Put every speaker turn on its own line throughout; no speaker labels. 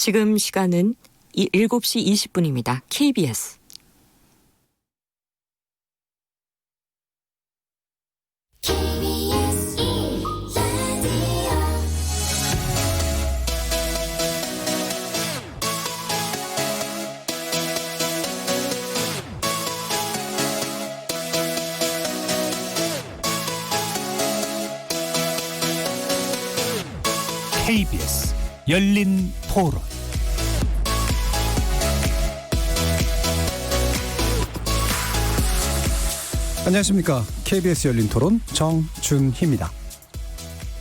지금 시간은 7시 20분입니다. KBS.
KBS 열린 토론.
안녕하십니까. KBS 열린 토론 정준희입니다.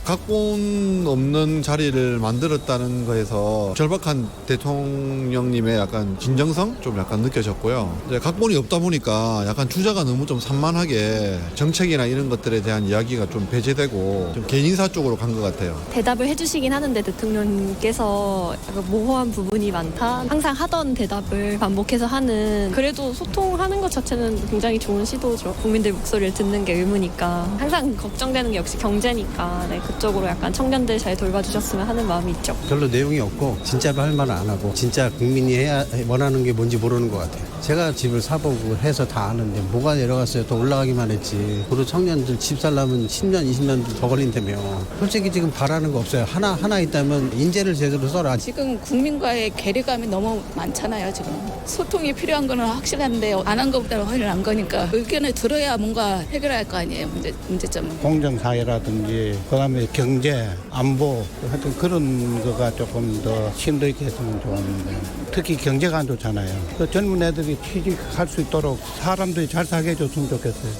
각본 없는 자리를 만들었다는 거에서 절박한 대통령님의 약간 진정성 좀 약간 느껴졌고요. 이제 각본이 없다 보니까 약간 주자가 너무 좀 산만하게 정책이나 이런 것들에 대한 이야기가 좀 배제되고 좀 개인사 쪽으로 간 것 같아요.
대답을 해주시긴 하는데 대통령께서 약간 모호한 부분이 많다. 항상 하던 대답을 반복해서 하는, 그래도 소통하는 것 자체는 굉장히 좋은 시도죠. 국민들 목소리를 듣는 게 의무니까. 항상 걱정되는 게 역시 경제니까 그쪽으로 약간 청년들 잘 돌봐주셨으면 하는 마음이 있죠.
별로 내용이 없고 진짜로 할 말은 안 하고 진짜 국민이 해야 원하는 게 뭔지 모르는 것 같아요. 제가 집을 사보고 해서 다 아는데 뭐가 내려갔어요. 또 올라가기만 했지. 그리고 청년들 집 살려면 10년 20년도 더 걸린다며. 솔직히 지금 바라는 거 없어요. 하나 있다면 인재를 제대로 써라.
지금 국민과의 괴리감이 너무 많잖아요. 지금 소통이 필요한 거는 확실한데 안 한 것보다는 훨씬 안 거니까 의견을 들어야 뭔가 해결할 거 아니에요. 문제점은
공정사회라든지 그다음에 경제, 안보 하여튼 그런 거가 조금 더 심도 있게 했으면 좋았는데 특히 경제가 안 좋잖아요. 그 젊은 애들이 취직할 수 있도록 사람들이 잘 살게 해줬으면 좋겠어요.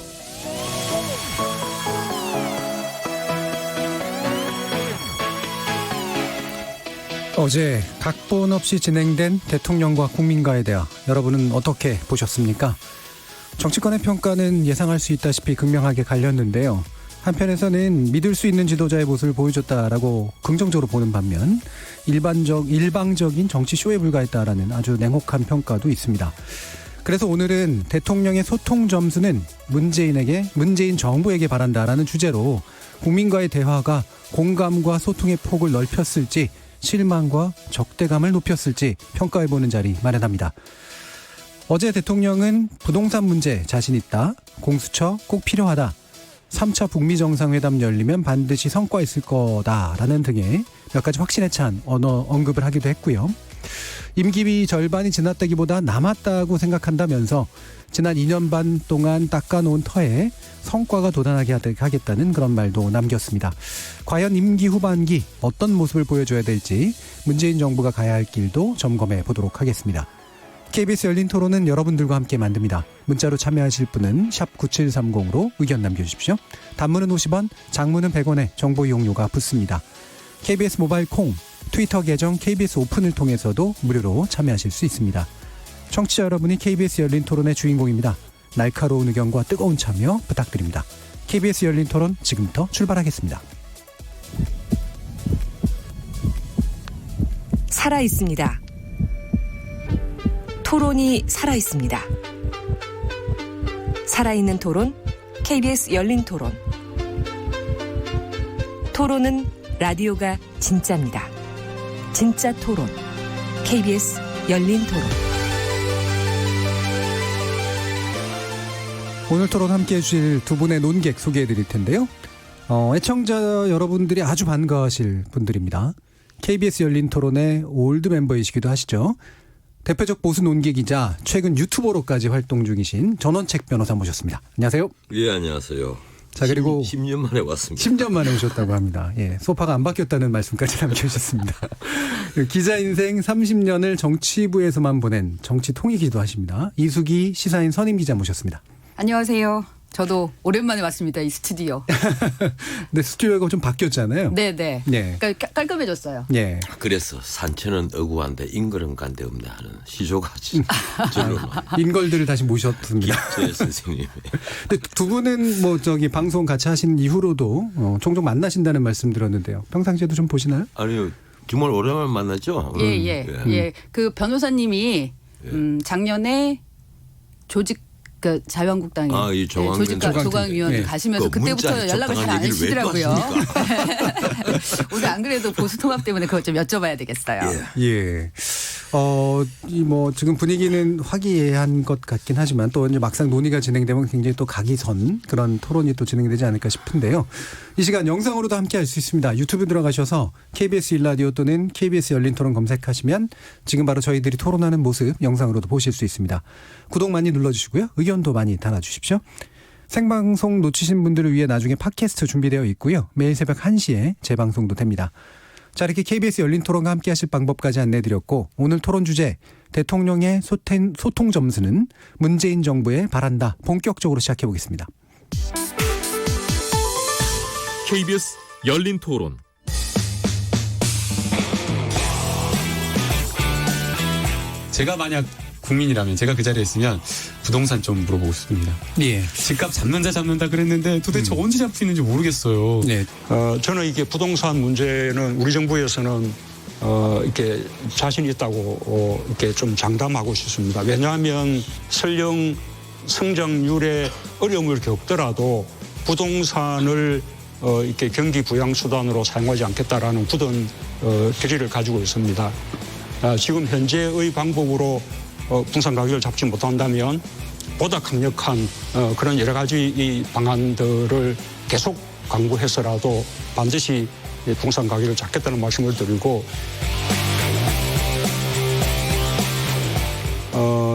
어제 각본 없이 진행된 대통령과 국민과의 대화, 여러분은 어떻게 보셨습니까? 정치권의 평가는 예상할 수 있다시피 극명하게 갈렸는데요. 한편에서는 믿을 수 있는 지도자의 모습을 보여줬다라고 긍정적으로 보는 반면 일방적인 정치 쇼에 불과했다라는 아주 냉혹한 평가도 있습니다. 그래서 오늘은 대통령의 소통 점수는 문재인 정부에게 바란다라는 주제로 국민과의 대화가 공감과 소통의 폭을 넓혔을지 실망과 적대감을 높였을지 평가해보는 자리 마련합니다. 어제 대통령은 부동산 문제 자신 있다, 공수처 꼭 필요하다, 3차 북미 정상회담 열리면 반드시 성과 있을 거다라는 등의 몇 가지 확신에 찬 언급을 하기도 했고요. 임기 절반이 지났다기보다 남았다고 생각한다면서 지난 2년 반 동안 닦아놓은 터에 성과가 돋아나게 하겠다는 그런 말도 남겼습니다. 과연 임기 후반기 어떤 모습을 보여줘야 될지 문재인 정부가 가야 할 길도 점검해 보도록 하겠습니다. KBS 열린 토론은 여러분들과 함께 만듭니다. 문자로 참여하실 분은 샵 9730으로 의견 남겨주십시오. 단문은 50원, 장문은 100원에 정보 이용료가 붙습니다. KBS 모바일 콩, 트위터 계정 KBS 오픈을 통해서도 무료로 참여하실 수 있습니다. 청취자 여러분이 KBS 열린 토론의 주인공입니다. 날카로운 의견과 뜨거운 참여 부탁드립니다. KBS 열린 토론 지금부터 출발하겠습니다.
살아있습니다. 토론이 살아있습니다. 살아있는 토론, KBS 열린 토론. 토론은 라디오가 진짜입니다. 진짜 토론, KBS 열린 토론.
오늘 토론 함께해 주실 두 분의 논객 소개해 드릴 텐데요. 애청자 여러분들이 아주 반가워하실 분들입니다. KBS 열린 토론의 올드 멤버이시기도 하시죠. 대표적 보수 논객이자 최근 유튜버로까지 활동 중이신 전원책 변호사 모셨습니다. 안녕하세요.
예, 안녕하세요.
자, 그리고
10년 만에 왔습니다.
10년 만에 오셨다고 합니다. 예, 소파가 안 바뀌었다는 말씀까지 남겨주셨습니다. 기자 인생 30년을 정치부에서만 보낸 정치통이기도 하십니다. 이수기 시사인 선임 기자 모셨습니다.
안녕하세요. 저도 오랜만에 왔습니다. 이 스튜디오.
네, 스튜디오가 좀 바뀌었잖아요.
네네.
네.
그러니까 깔끔해졌어요.
네.
그래서 산천은 어구한데 인걸은 간데 없네 하는 시조같이 저는
인걸들을 다시 모셨습니다.
김재 선생님.
근데 두 분은 뭐 방송 같이 하신 이후로도 종종 만나신다는 말씀 들었는데요. 평상시에도 좀 보시나요?
아니요. 정말 오랜만에 만났죠.
예. 그 변호사님이 작년에 조직 그 자유한국당에
이
조광위원
예.
가시면서
그
그때부터
문자에
연락을 잘 안
적당한 얘기를 왜
해주시더라고요. 오늘 안 그래도 보수 통합 때문에 그것 좀 여쭤봐야 되겠어요.
예. 지금 분위기는 화기애애한 것 같긴 하지만 또 이제 막상 논의가 진행되면 굉장히 또 각이선 그런 토론이 또 진행되지 않을까 싶은데요. 이 시간 영상으로도 함께 할 수 있습니다. 유튜브 들어가셔서 KBS 1라디오 또는 KBS 열린 토론 검색하시면 지금 바로 저희들이 토론하는 모습 영상으로도 보실 수 있습니다. 구독 많이 눌러주시고요. 의견도 많이 달아주십시오. 생방송 놓치신 분들을 위해 나중에 팟캐스트 준비되어 있고요. 매일 새벽 1시에 재방송도 됩니다. 자, 이렇게 KBS 열린 토론과 함께 하실 방법까지 안내드렸고 오늘 토론 주제 대통령의 소통 점수는 문재인 정부에 바란다. 본격적으로 시작해 보겠습니다.
KBS 열린 토론.
제가 만약 국민이라면 제가 그 자리에 있으면 부동산 좀 물어보고 싶습니다.
예.
집값 잡는다 그랬는데 도대체 언제 잡히는지 모르겠어요.
네.
저는 이게 부동산 문제는 우리 정부에서는 이렇게 자신 있다고 이렇게 좀 장담하고 싶습니다. 왜냐하면 설령 성장률에 어려움을 겪더라도 부동산을 이렇게 경기 부양 수단으로 사용하지 않겠다라는 굳은 결의를 가지고 있습니다. 지금 현재의 방법으로 부동산 가격을 잡지 못한다면 보다 강력한 그런 여러 가지 이 방안들을 계속 강구해서라도 반드시 부동산 가격을 잡겠다는 말씀을 드리고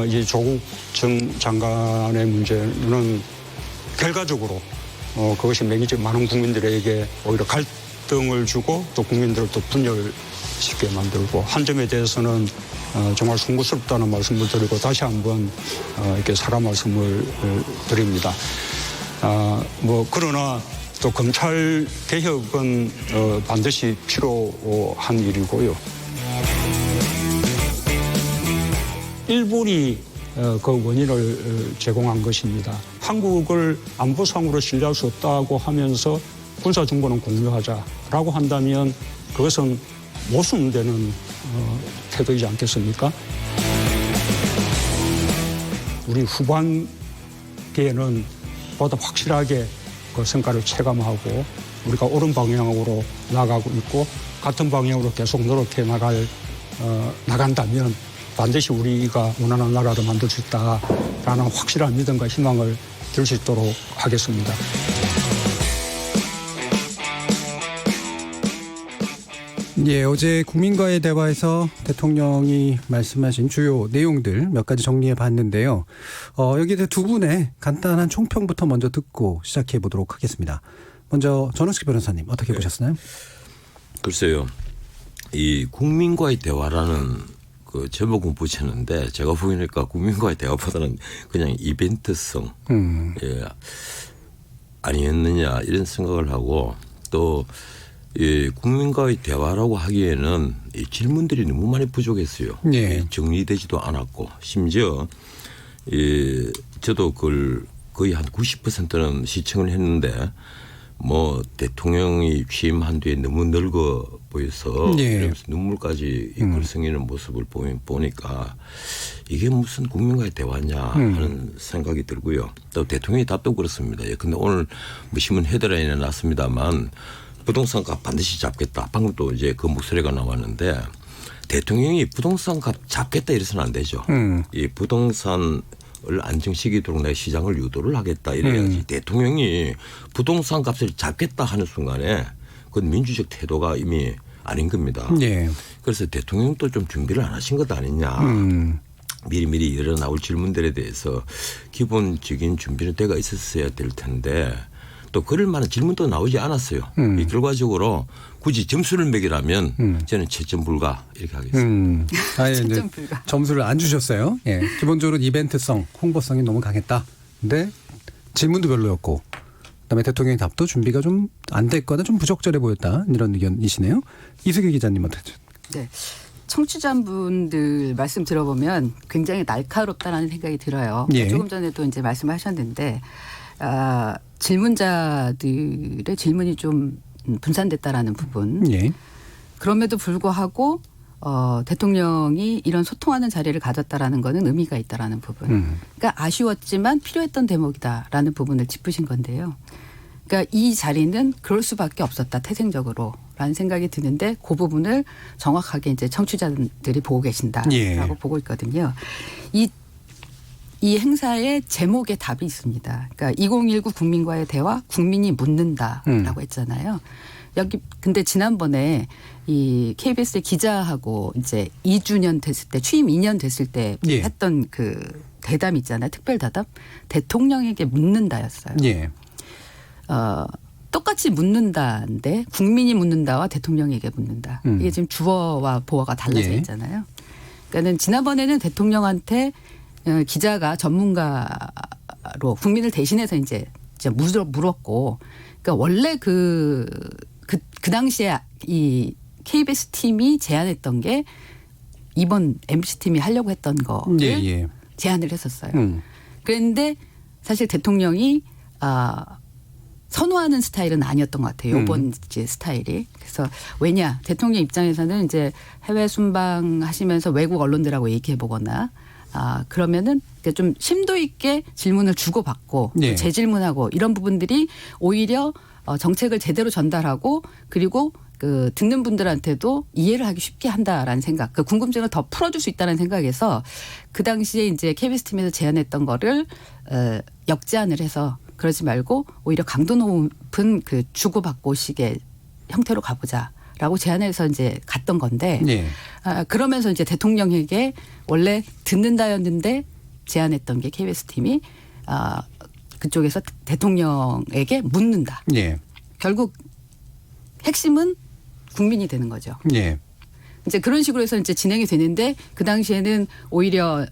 이 조국 전 장관의 문제는 결과적으로 그것이 많은 국민들에게 오히려 갈등을 주고 또 국민들을 또 분열시키게 만들고 한 점에 대해서는 정말 송구스럽다는 말씀을 드리고 다시 한번 이렇게 사과 말씀을 드립니다. 그러나 또 검찰 개혁은 반드시 필요한 일이고요. 일본이 그 원인을 제공한 것입니다. 한국을 안보상으로 신뢰할 수 없다고 하면서 군사정보는 공유하자라고 한다면 그것은 모순되는 태도이지 않겠습니까? 우리 후반기에는 보다 확실하게 그 성과를 체감하고 우리가 옳은 방향으로 나가고 있고 같은 방향으로 계속 노력해 나간다면 반드시 우리가 원하는 나라를 만들 수 있다라는 확실한 믿음과 희망을 들 수 있도록 하겠습니다.
예, 어제 국민과의 대화에서 대통령이 말씀하신 주요 내용들 몇 가지 정리해 봤는데요. 여기에 대해 두 분의 간단한 총평부터 먼저 듣고 시작해 보도록 하겠습니다. 먼저 전원식 변호사님 어떻게 보셨나요?
글쎄요. 이 국민과의 대화라는 그 제목은 붙였는데 제가 보니까 국민과의 대화보다는 그냥 이벤트성 아니었느냐 이런 생각을 하고 또 국민과의 대화라고 하기에는 이 질문들이 너무 많이 부족했어요.
네.
정리되지도 않았고 심지어 저도 그걸 거의 한 90%는 시청을 했는데 뭐 대통령이 취임한 뒤에 너무 늙어 보여서
네.
눈물까지 글썽이는 모습을 보니까 이게 무슨 국민과의 대화냐 하는 생각이 들고요. 또 대통령의 답도 그렇습니다. 근데 오늘 뭐 신문 헤드라인에 났습니다만 부동산 값 반드시 잡겠다. 방금 또 이제 그 목소리가 나왔는데 대통령이 부동산 값 잡겠다 이래서는 안 되죠. 이 부동산을 안정시키도록 내 시장을 유도를 하겠다 이래야지. 대통령이 부동산 값을 잡겠다 하는 순간에 그건 민주적 태도가 이미 아닌 겁니다.
네.
그래서 대통령도 좀 준비를 안 하신 것 아니냐. 미리미리 일어나올 질문들에 대해서 기본적인 준비는 때가 있었어야 될 텐데 또 그럴 만한 질문도 나오지 않았어요. 이 결과적으로 굳이 점수를 매기라면 저는 채점 불가 이렇게 하겠습니다.
채점 불가. 점수를 안 주셨어요. 예. 기본적으로 이벤트성, 홍보성이 너무 강했다. 근데 질문도 별로였고 그다음에 대통령의 답도 준비가 좀 안 됐거나 좀 부적절해 보였다. 이런 의견이시네요. 이수기 기자님 어떻게?
네. 청취자분들 말씀 들어보면 굉장히 날카롭다라는 생각이 들어요.
예.
조금 전에도 이제 말씀하셨는데 질문자들의 질문이 좀 분산됐다라는 부분.
예.
그럼에도 불구하고 대통령이 이런 소통하는 자리를 가졌다라는 거는 의미가 있다라는 부분. 그러니까 아쉬웠지만 필요했던 대목이다라는 부분을 짚으신 건데요. 그러니까 이 자리는 그럴 수밖에 없었다 태생적으로라는 생각이 드는데 그 부분을 정확하게 이제 청취자들이 보고 계신다라고
예.
보고 있거든요. 이 행사의 제목에 답이 있습니다. 그러니까 2019 국민과의 대화, 국민이 묻는다라고 했잖아요. 여기 근데 지난번에 이 KBS의 기자하고 이제 2주년 됐을 때 취임 2년 됐을 때
예.
했던 그 대담 있잖아요. 특별 대담. 대통령에게 묻는다였어요.
예.
똑같이 묻는다인데 국민이 묻는다와 대통령에게 묻는다. 이게 지금 주어와 보어가 달라져
예.
있잖아요. 그러니까는 지난번에는 대통령한테 기자가 전문가로 국민을 대신해서 이제 물었고, 그러니까 원래 그 당시에 이 KBS 팀이 제안했던 게 이번 MC 팀이 하려고 했던 거를
예.
제안을 했었어요. 그런데 사실 대통령이 선호하는 스타일은 아니었던 것 같아요. 이번 이제 스타일이. 그래서 왜냐 대통령 입장에서는 이제 해외 순방하시면서 외국 언론들하고 얘기해 보거나 그러면은 좀 심도 있게 질문을 주고받고
네.
재질문하고 이런 부분들이 오히려 정책을 제대로 전달하고 그리고 그 듣는 분들한테도 이해를 하기 쉽게 한다라는 생각, 그 궁금증을 더 풀어줄 수 있다는 생각에서 그 당시에 이제 KBS 팀에서 제안했던 거를 역제안을 해서 그러지 말고 오히려 강도 높은 그 주고받고식의 형태로 가보자라고 제안해서 이제 갔던 건데
네.
그러면서 이제 대통령에게 원래 듣는다였는데 제안했던 게 KBS 팀이 그쪽에서 대통령에게 묻는다.
네.
결국 핵심은 국민이 되는 거죠.
네.
이제 그런 식으로 해서 이제 진행이 되는데 그 당시에는 오히려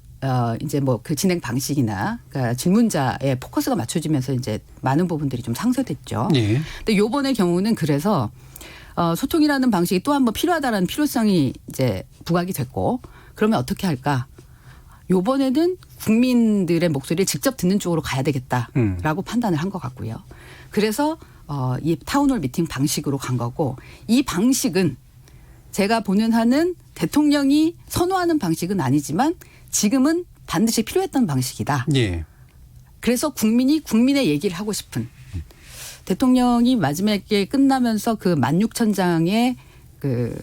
이제 뭐 그 진행 방식이나 그러니까 질문자의 포커스가 맞춰지면서 이제 많은 부분들이 좀 상쇄됐죠.
네.
근데 요번의 경우는 그래서 소통이라는 방식이 또 한 번 필요하다라는 필요성이 이제 부각이 됐고 그러면 어떻게 할까? 요번에는 국민들의 목소리를 직접 듣는 쪽으로 가야 되겠다라고 판단을 한 것 같고요. 그래서 이 타운홀 미팅 방식으로 간 거고 이 방식은 제가 보는 한은 대통령이 선호하는 방식은 아니지만 지금은 반드시 필요했던 방식이다.
예.
그래서 국민이 국민의 얘기를 하고 싶은 대통령이 마지막에 끝나면서 그 16,000장의 그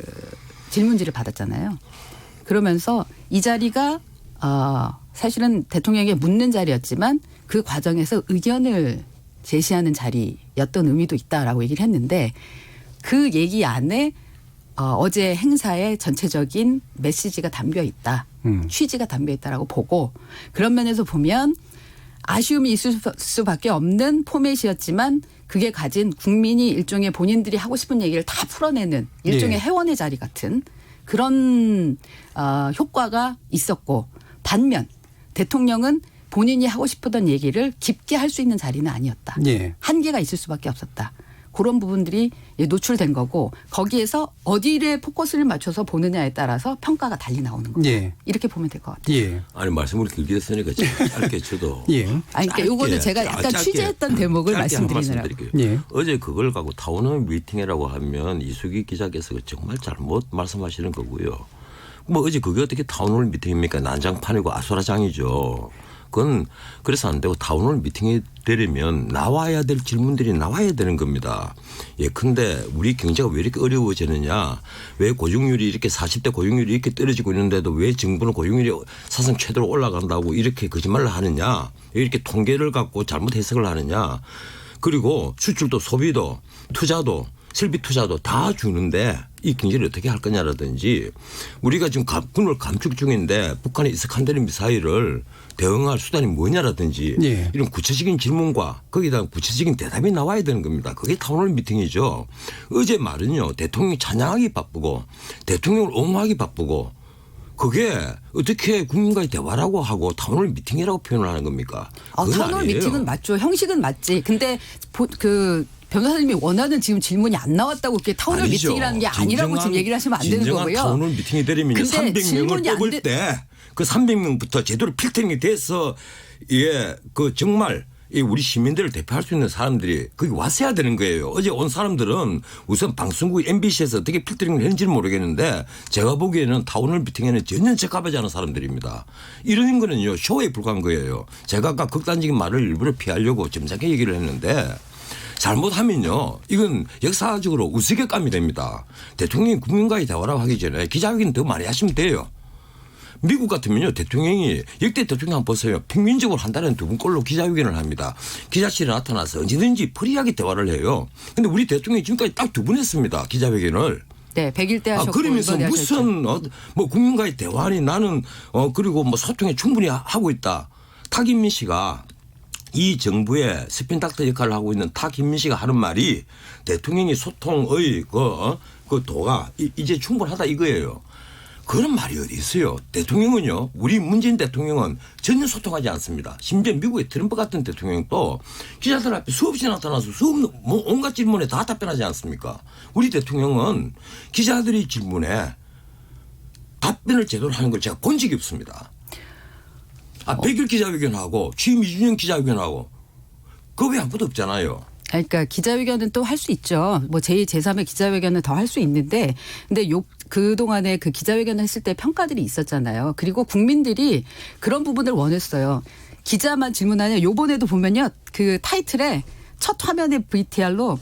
질문지를 받았잖아요. 그러면서 이 자리가 사실은 대통령에게 묻는 자리였지만 그 과정에서 의견을 제시하는 자리였던 의미도 있다라고 얘기를 했는데 그 얘기 안에 어제 행사의 전체적인 메시지가 담겨 있다. 취지가 담겨 있다라고 보고 그런 면에서 보면 아쉬움이 있을 수밖에 없는 포맷이었지만 그게 가진 국민이 일종의 본인들이 하고 싶은 얘기를 다 풀어내는 일종의 회원의 자리 같은 그런 효과가 있었고 반면 대통령은 본인이 하고 싶었던 얘기를 깊게 할 수 있는 자리는 아니었다.
예.
한계가 있을 수밖에 없었다. 그런 부분들이 노출된 거고 거기에서 어디에 포커스를 맞춰서 보느냐에 따라서 평가가 달리 나오는 거예요.
예.
이렇게 보면 될 것 같아요.
예.
아니 말씀을 길게 했으니까 짧게 쳐도.
예.
아니 그러니까 요거는 제가 약간
짧게,
취재했던 대목을 말씀드리느라고.
말씀드릴게요.
예.
어제 그걸 갖고 타운홀 미팅이라고 하면 이수기 기자께서 정말 잘못 말씀하시는 거고요. 뭐 어제 그게 어떻게 타운홀 미팅입니까? 난장판이고 아수라장이죠. 그건 그래서 안 되고 타운홀 미팅이 되려면 나와야 될 질문들이 나와야 되는 겁니다. 예컨대 우리 경제가 왜 이렇게 어려워지느냐. 왜 고용률이 이렇게 40대 고용률이 이렇게 떨어지고 있는데도 왜 정부는 고용률이 사상 최대로 올라간다고 이렇게 거짓말을 하느냐. 이렇게 통계를 갖고 잘못 해석을 하느냐. 그리고 수출도 소비도 투자도 설비 투자도 다 주는데 이 경제를 어떻게 할 거냐라든지 우리가 지금 군을 감축 중인데 북한의 이스칸데르 미사일을 대응할 수단이 뭐냐라든지
예.
이런 구체적인 질문과 거기다 구체적인 대답이 나와야 되는 겁니다. 그게 타운홀 미팅이죠. 어제 말은요. 대통령이 찬양하기 바쁘고 대통령을 옹호하기 바쁘고 그게 어떻게 국민과의 대화라고 하고 타운홀 미팅이라고 표현을 하는 겁니까?
타운홀 미팅은 맞죠. 형식은 맞지. 근데 그 변호사님이 원하는 지금 질문이 안 나왔다고 그게 타운홀 미팅이라는 게 아니라고 지금 얘기를 하시면 안 되는 거고요.
타운홀 미팅이 되려면 300명을 뽑을 때 그 300명부터 제대로 필터링이 돼서 예, 그 정말 이 우리 시민들을 대표할 수 있는 사람들이 거기 왔어야 되는 거예요. 어제 온 사람들은 우선 방송국 MBC에서 어떻게 필터링을 했는지는 모르겠는데 제가 보기에는 타운홀 미팅에는 전혀 적합하지 않은 사람들입니다. 이런 거는요 쇼에 불과한 거예요. 제가 아까 극단적인 말을 일부러 피하려고 점잖게 얘기를 했는데 잘못하면요 이건 역사적으로 우스갯감이 됩니다. 대통령이 국민과의 대화라고 하기 전에 기자회견 더 많이 하시면 돼요. 미국 같으면요 대통령이 역대 대통령 한번 보세요. 평균적으로 한 달에 2번꼴로 기자회견을 합니다. 기자실에 나타나서 언제든지 프리하게 대화를 해요. 그런데 우리 대통령이 지금까지 딱 2번 했습니다. 기자회견을.
네, 100일 때 하셨고
그러면서
이번에
무슨 뭐 국민과의 대화니 나는 그리고 뭐 소통에 충분히 하고 있다. 탁인민 씨가 이 정부의 스핀닥터 역할을 하고 있는 탁인민 씨가 하는 말이 대통령이 소통의 그 도가 이제 충분하다 이거예요. 그런 말이 어디 있어요. 대통령은요. 우리 문재인 대통령은 전혀 소통하지 않습니다. 심지어 미국의 트럼프 같은 대통령도 기자들 앞에 수없이 나타나서 온갖 질문에 다 답변하지 않습니까. 우리 대통령은 기자들의 질문에 답변을 제대로 하는 걸 제가 본 적이 없습니다. 100일 기자회견하고 취임 2주년 기자회견하고 그거 왜 아무것도 없잖아요.
그러니까 기자회견은 또 할 수 있죠. 뭐 제2, 제3의 기자회견은 더 할 수 있는데 근데 그동안에 그 기자회견을 했을 때 평가들이 있었잖아요. 그리고 국민들이 그런 부분을 원했어요. 기자만 질문하냐. 요번에도 보면요. 그 타이틀에 첫 화면에 VCR로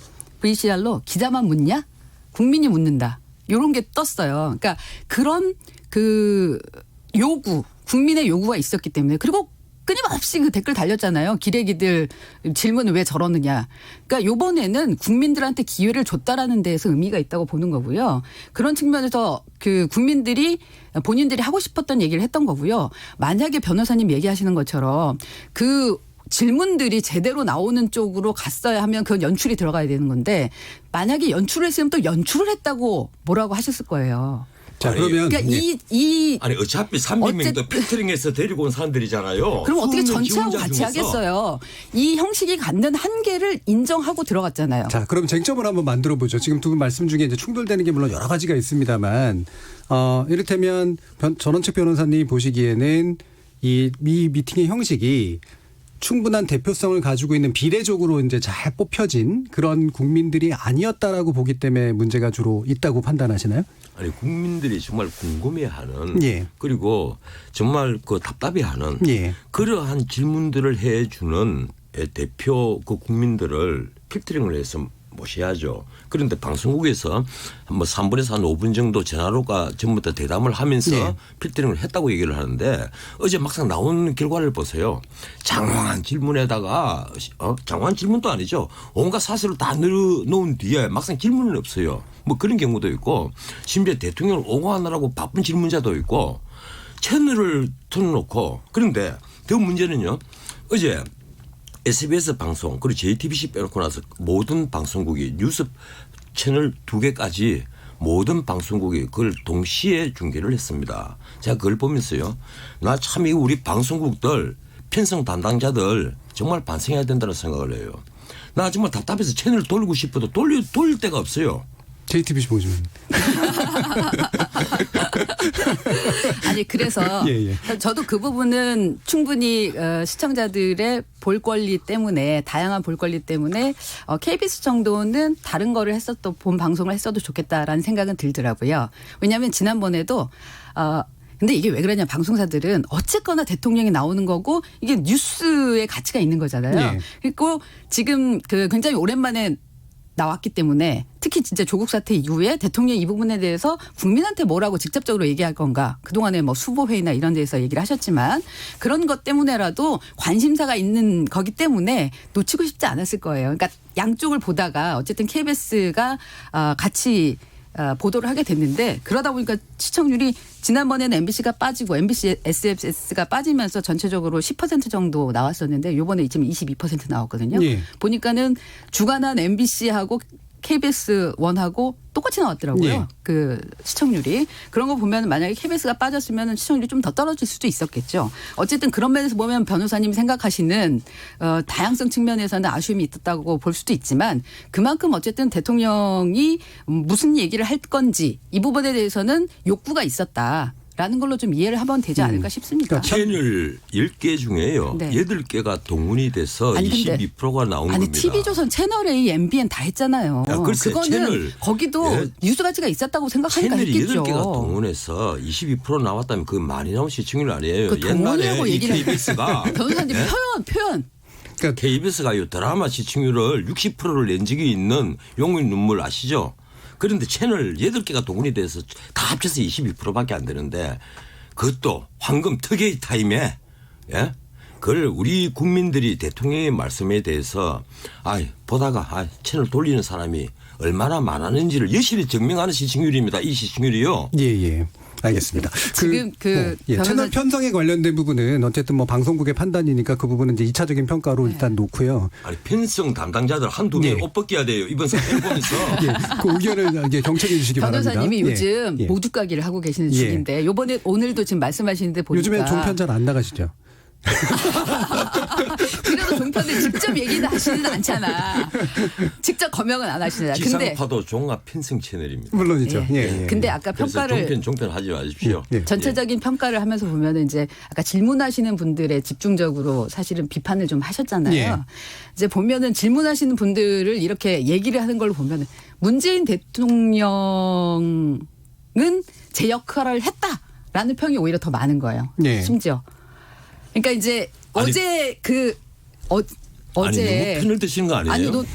기자만 묻냐? 국민이 묻는다. 요런 게 떴어요. 그러니까 그런 그 요구, 국민의 요구가 있었기 때문에 그리고 끊임없이 그 댓글 달렸잖아요. 기레기들 질문을 왜 저러느냐. 그러니까 요번에는 국민들한테 기회를 줬다라는 데에서 의미가 있다고 보는 거고요. 그런 측면에서 그 국민들이 본인들이 하고 싶었던 얘기를 했던 거고요. 만약에 변호사님 얘기하시는 것처럼 그 질문들이 제대로 나오는 쪽으로 갔어야 하면 그건 연출이 들어가야 되는 건데 만약에 연출을 했으면 또 연출을 했다고 뭐라고 하셨을 거예요.
자, 그러면
그러니까
아니 어차피 300명도 필터링해서 데리고 온 사람들이잖아요.
그럼 어떻게
20명
전체하고
지원자
같이
중에서.
하겠어요. 이 형식이 갖는 한계를 인정하고 들어갔잖아요.
자, 그럼 쟁점을 한번 만들어 보죠. 지금 두 분 말씀 중에 이제 충돌되는 게 물론 여러 가지가 있습니다만, 이를테면 전원책 변호사님이 보시기에는 이 미팅의 형식이 충분한 대표성을 가지고 있는 비례적으로 이제 잘 뽑혀진 그런 국민들이 아니었다라고 보기 때문에 문제가 주로 있다고 판단하시나요?
아니 국민들이 정말 궁금해하는
예.
그리고 정말 그 답답해하는
예.
그러한 질문들을 해주는 대표 그 국민들을 필터링을 해서 모셔야죠. 그런데 방송국에서 뭐 3분에서 한 5분 정도 전화로가 전부 다 대담을 하면서
네.
필터링을 했다고 얘기를 하는데 어제 막상 나온 결과를 보세요. 장황한 질문에다가 장황한 질문도 아니죠. 온갖 사실을 다 넣어놓은 뒤에 막상 질문은 없어요. 뭐 그런 경우도 있고 심지어 대통령을 옹호하느라고 바쁜 질문자도 있고 채널을 틀어놓고 그런데 더 문제는요. 어제 SBS 방송 그리고 JTBC 빼놓고 나서 모든 방송국이 뉴스 채널 2개까지 모든 방송국이 그걸 동시에 중계를 했습니다. 제가 그걸 보면서요. 나 참 이거 우리 방송국들 편성 담당자들 정말 반성해야 된다는 생각을 해요. 나 정말 답답해서 채널을 돌리고 싶어도 돌릴 데가 없어요.
JTBC 보시면.
아니 그래서
예.
저도 그 부분은 충분히 시청자들의 볼 권리 때문에 다양한 볼 권리 때문에 KBS 정도는 다른 거를 본 방송을 했어도 좋겠다라는 생각은 들더라고요. 왜냐하면 지난번에도 근데 이게 왜 그러냐 방송사들은 어쨌거나 대통령이 나오는 거고 이게 뉴스의 가치가 있는 거잖아요.
예.
그리고 지금 굉장히 오랜만에 나왔기 때문에 특히 진짜 조국 사태 이후에 대통령이 이 부분에 대해서 국민한테 뭐라고 직접적으로 얘기할 건가. 그동안에 뭐 수보회의나 이런 데서 얘기를 하셨지만 그런 것 때문에라도 관심사가 있는 거기 때문에 놓치고 싶지 않았을 거예요. 그러니까 양쪽을 보다가 어쨌든 KBS가 같이 보도를 하게 됐는데 그러다 보니까 시청률이 지난번에는 MBC가 빠지고 MBC SBS가 빠지면서 전체적으로 10% 정도 나왔었는데 이번에 지금 22% 나왔거든요.
예.
보니까는 주간한 MBC하고 KBS 1하고 똑같이 나왔더라고요.
예.
그 시청률이. 그런 거 보면 만약에 KBS가 빠졌으면 시청률이 좀 더 떨어질 수도 있었겠죠. 어쨌든 그런 면에서 보면 변호사님이 생각하시는 다양성 측면에서는 아쉬움이 있었다고 볼 수도 있지만 그만큼 어쨌든 대통령이 무슨 얘기를 할 건지 이 부분에 대해서는 욕구가 있었다. 라는 걸로 좀 이해를 하면 되지 않을까 싶습니다.
채널 10개 중에요.
네.
8개가 동원이 돼서
아니, 근데
22%가 나온
아니
겁니다.
TV조선 채널A, MBN 다 했잖아요.
야, 글쎄,
그거는
채널,
거기도
예.
뉴스 가치가 있었다고 생각하니까
채널이
했겠죠.
8개가 동원해서 22% 나왔다면 그 많이 나온 시청률 아니에요.
그 동원이라고
옛날에 이
얘기를
KBS가
변호사님 표현.
그러니까 KBS가 드라마 시청률을 60%를 낸 적이 있는 용의 눈물 아시죠? 그런데 채널 8개가 동원이 돼서 다 합쳐서 22%밖에 안 되는데 그것도 황금 특혜의 타임에 예? 그걸 우리 국민들이 대통령의 말씀에 대해서 보다가 채널 돌리는 사람이 얼마나 많았는지를 여실히 증명하는 시청률입니다. 이 시청률이요.
예. 알겠습니다.
지금
채널 편성에 관련된 부분은 어쨌든 뭐 방송국의 판단이니까 그 부분은 이제 2차적인 평가로 일단 놓고요.
아니 편성 담당자들 한두 명 옷 벗겨야 돼요. 이번 사태를 보면서.
그 의견을 이제 경청해 주시기 바랍니다.
변호사님이 요즘 모두가기를 하고 계시는 중인데 요번에 오늘도 지금 말씀하시는데 보니까
요즘에 종편 잘 안 나가시죠?
그래도 종편을 직접 얘기는 하시지는 않잖아. 직접 검역은 안 하시잖아. 근데
지상파도 종합 편성 채널입니다.
물론이죠.
근데 아까 평가를
종편 하지 마십시오.
전체적인 평가를 하면서 보면은 이제 아까 질문하시는 분들의 집중적으로 사실은 비판을 좀 하셨잖아요. 이제 보면은 질문하시는 분들을 이렇게 얘기를 하는 걸 보면은 문재인 대통령은 제 역할을 했다라는 평이 오히려 더 많은 거예요. 심지어. 그러니까 이제 어제
어제 너무 편을 드시는 거 아니에요?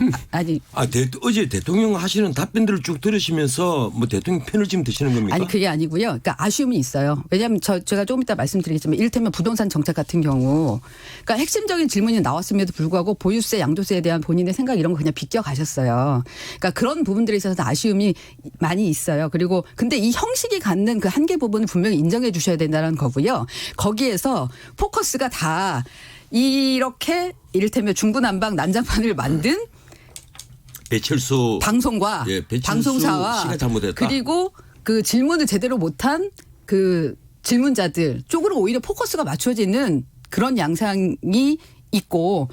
어제 대통령 하시는 답변들을 쭉 들으시면서 뭐 대통령 편을 지금 드시는 겁니까?
아니 그게 아니고요. 그러니까 아쉬움이 있어요. 왜냐하면 제가 조금 이따 말씀드리겠지만 이를테면 부동산 정책 같은 경우 그러니까 핵심적인 질문이 나왔음에도 불구하고 보유세, 양도세에 대한 본인의 생각 이런 거 그냥 비껴 가셨어요. 그러니까 그런 부분들에 있어서 아쉬움이 많이 있어요. 그리고 근데 이 형식이 갖는 그 한계 부분을 분명히 인정해 주셔야 된다는 거고요. 거기에서 포커스가 다 이렇게 이를테면 중구난방 난장판을 만든
배철수
방송과 방송사와
씨가 잘못했다.
그리고 그 질문을 제대로 못한 그 질문자들 쪽으로 오히려 포커스가 맞춰지는 그런 양상이 있고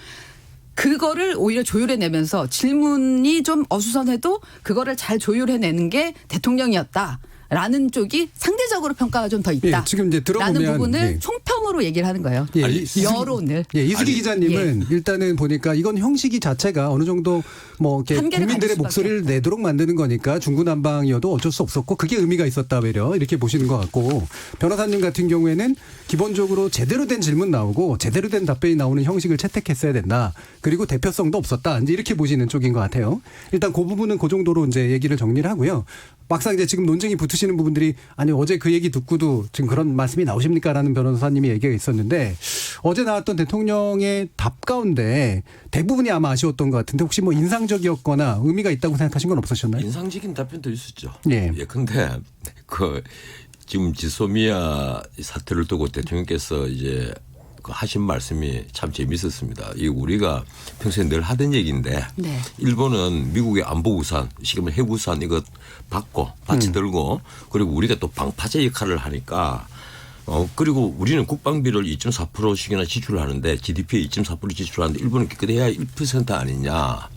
그거를 오히려 조율해내면서 질문이 좀 어수선해도 그거를 잘 조율해내는 게 대통령이었다. 라는 쪽이 상대적으로 평가가 좀 더 있다.
지금 이제 들어보면
라는 부분을 총평으로 얘기를 하는 거예요. 여론을.
이수기 기자님은 일단은 보니까 이건 형식이 자체가 어느 정도 뭐 이렇게 국민들의 목소리를 내도록 만드는 거니까 중구난방이어도 어쩔 수 없었고 그게 의미가 있었다 외려 이렇게 보시는 것 같고 변호사님 같은 경우에는 기본적으로 제대로 된 질문 나오고 제대로 된 답변이 나오는 형식을 채택했어야 된다. 그리고 대표성도 없었다. 이제 이렇게 보시는 쪽인 것 같아요. 일단 그 부분은 그 정도로 이제 얘기를 정리를 하고요. 막상 이제 지금 논쟁이 붙으시는 부분들이 아니 어제 그 얘기 듣고도 지금 그런 말씀이 나오십니까라는 변호사님이 얘기가 있었는데 어제 나왔던 대통령의 답 가운데 대부분이 아마 아쉬웠던 것 같은데 혹시 뭐 인상적이었거나 의미가 있다고 생각하신 건 없으셨나요?
인상적인 답변도 있었죠.
근데
지금 지소미아 사태를 두고 대통령께서 이제 하신 말씀이 참 재미있었습니다. 이 우리가 평소에 늘 하던 얘기인데 일본은 미국의 안보 우산, 지금 핵 우산 이거 받치 들고 그리고 우리가 또 방파제 역할을 하니까 그리고 우리는 국방비를 2.4%씩이나 지출을 하는데 GDP의 2.4% 지출하는데 일본은 기껏해야 1% 아니냐.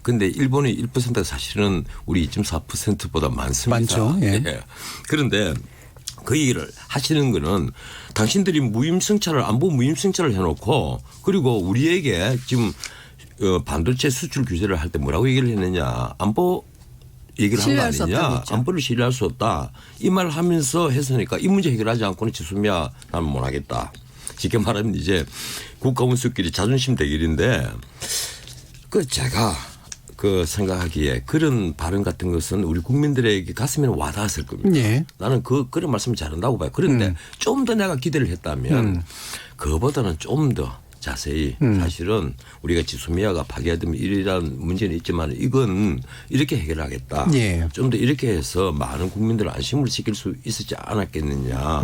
근데 일본의 1%가 사실은 우리 2.4%보다 많습니다.
많죠.
그런데 그 얘기를 하시는 거는 당신들이 안보 무임승차를 해놓고 그리고 우리에게 지금 반도체 수출 규제를 할 때 뭐라고 얘기를 했느냐. 안보 얘기를 한 거 아니냐. 안보를 신뢰할 수 없다. 이 말을 하면서 했으니까 이 문제 해결하지 않고는 지소미아 나는 못 하겠다. 쉽게 말하면 이제 국가원수끼리 자존심 대결인데 제가 생각하기에 그런 발언 같은 것은 우리 국민들에게 가슴에 와닿았을 겁니다. 나는 그런 말씀을 잘한다고 봐요. 그런데 좀 더 내가 기대를 했다면 그거보다는 좀 더 자세히 사실은 우리가 지소미아가 파괴되면 이러한 문제는 있지만 이건 이렇게 해결하겠다. 좀 더 이렇게 해서 많은 국민들을 안심을 시킬 수 있었지 않았겠느냐.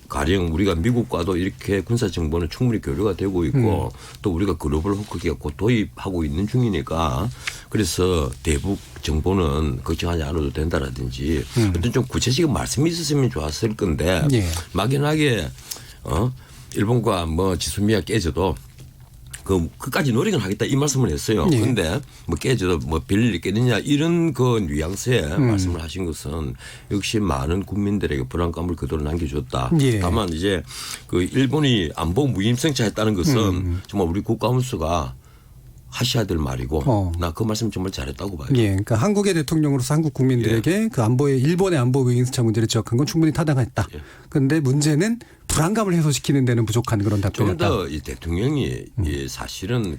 가령 우리가 미국과도 이렇게 군사정보는 충분히 교류가 되고 있고 또 우리가 글로벌 호크기가 곧 도입하고 있는 중이니까 그래서 대북 정보는 걱정하지 않아도 된다라든지 어떤 좀 구체적인 말씀이 있었으면 좋았을 건데 막연하게 일본과 뭐 지소미아 깨져도 끝까지 노력은 하겠다 이 말씀을 했어요.
예.
그런데 뭐 깨져도 뭐 별일 있겠느냐 이런 그 뉘앙스의 말씀을 하신 것은 역시 많은 국민들에게 불안감을 그대로 남겨줬다.
예.
다만 이제 그 일본이 안보 무임승차했다는 것은 정말 우리 국가원수가 하셔야 될 말이고 나 그 말씀 정말 잘했다고 봐요.
예, 그러니까 한국의 대통령으로서 한국 국민들에게 그 안보의 일본의 안보 의인수차 문제를 지적한 건 충분히 타당했다. 그런데 문제는 불안감을 해소시키는 데는 부족한 그런 답변이었다.
좀 더 이 대통령이 이 사실은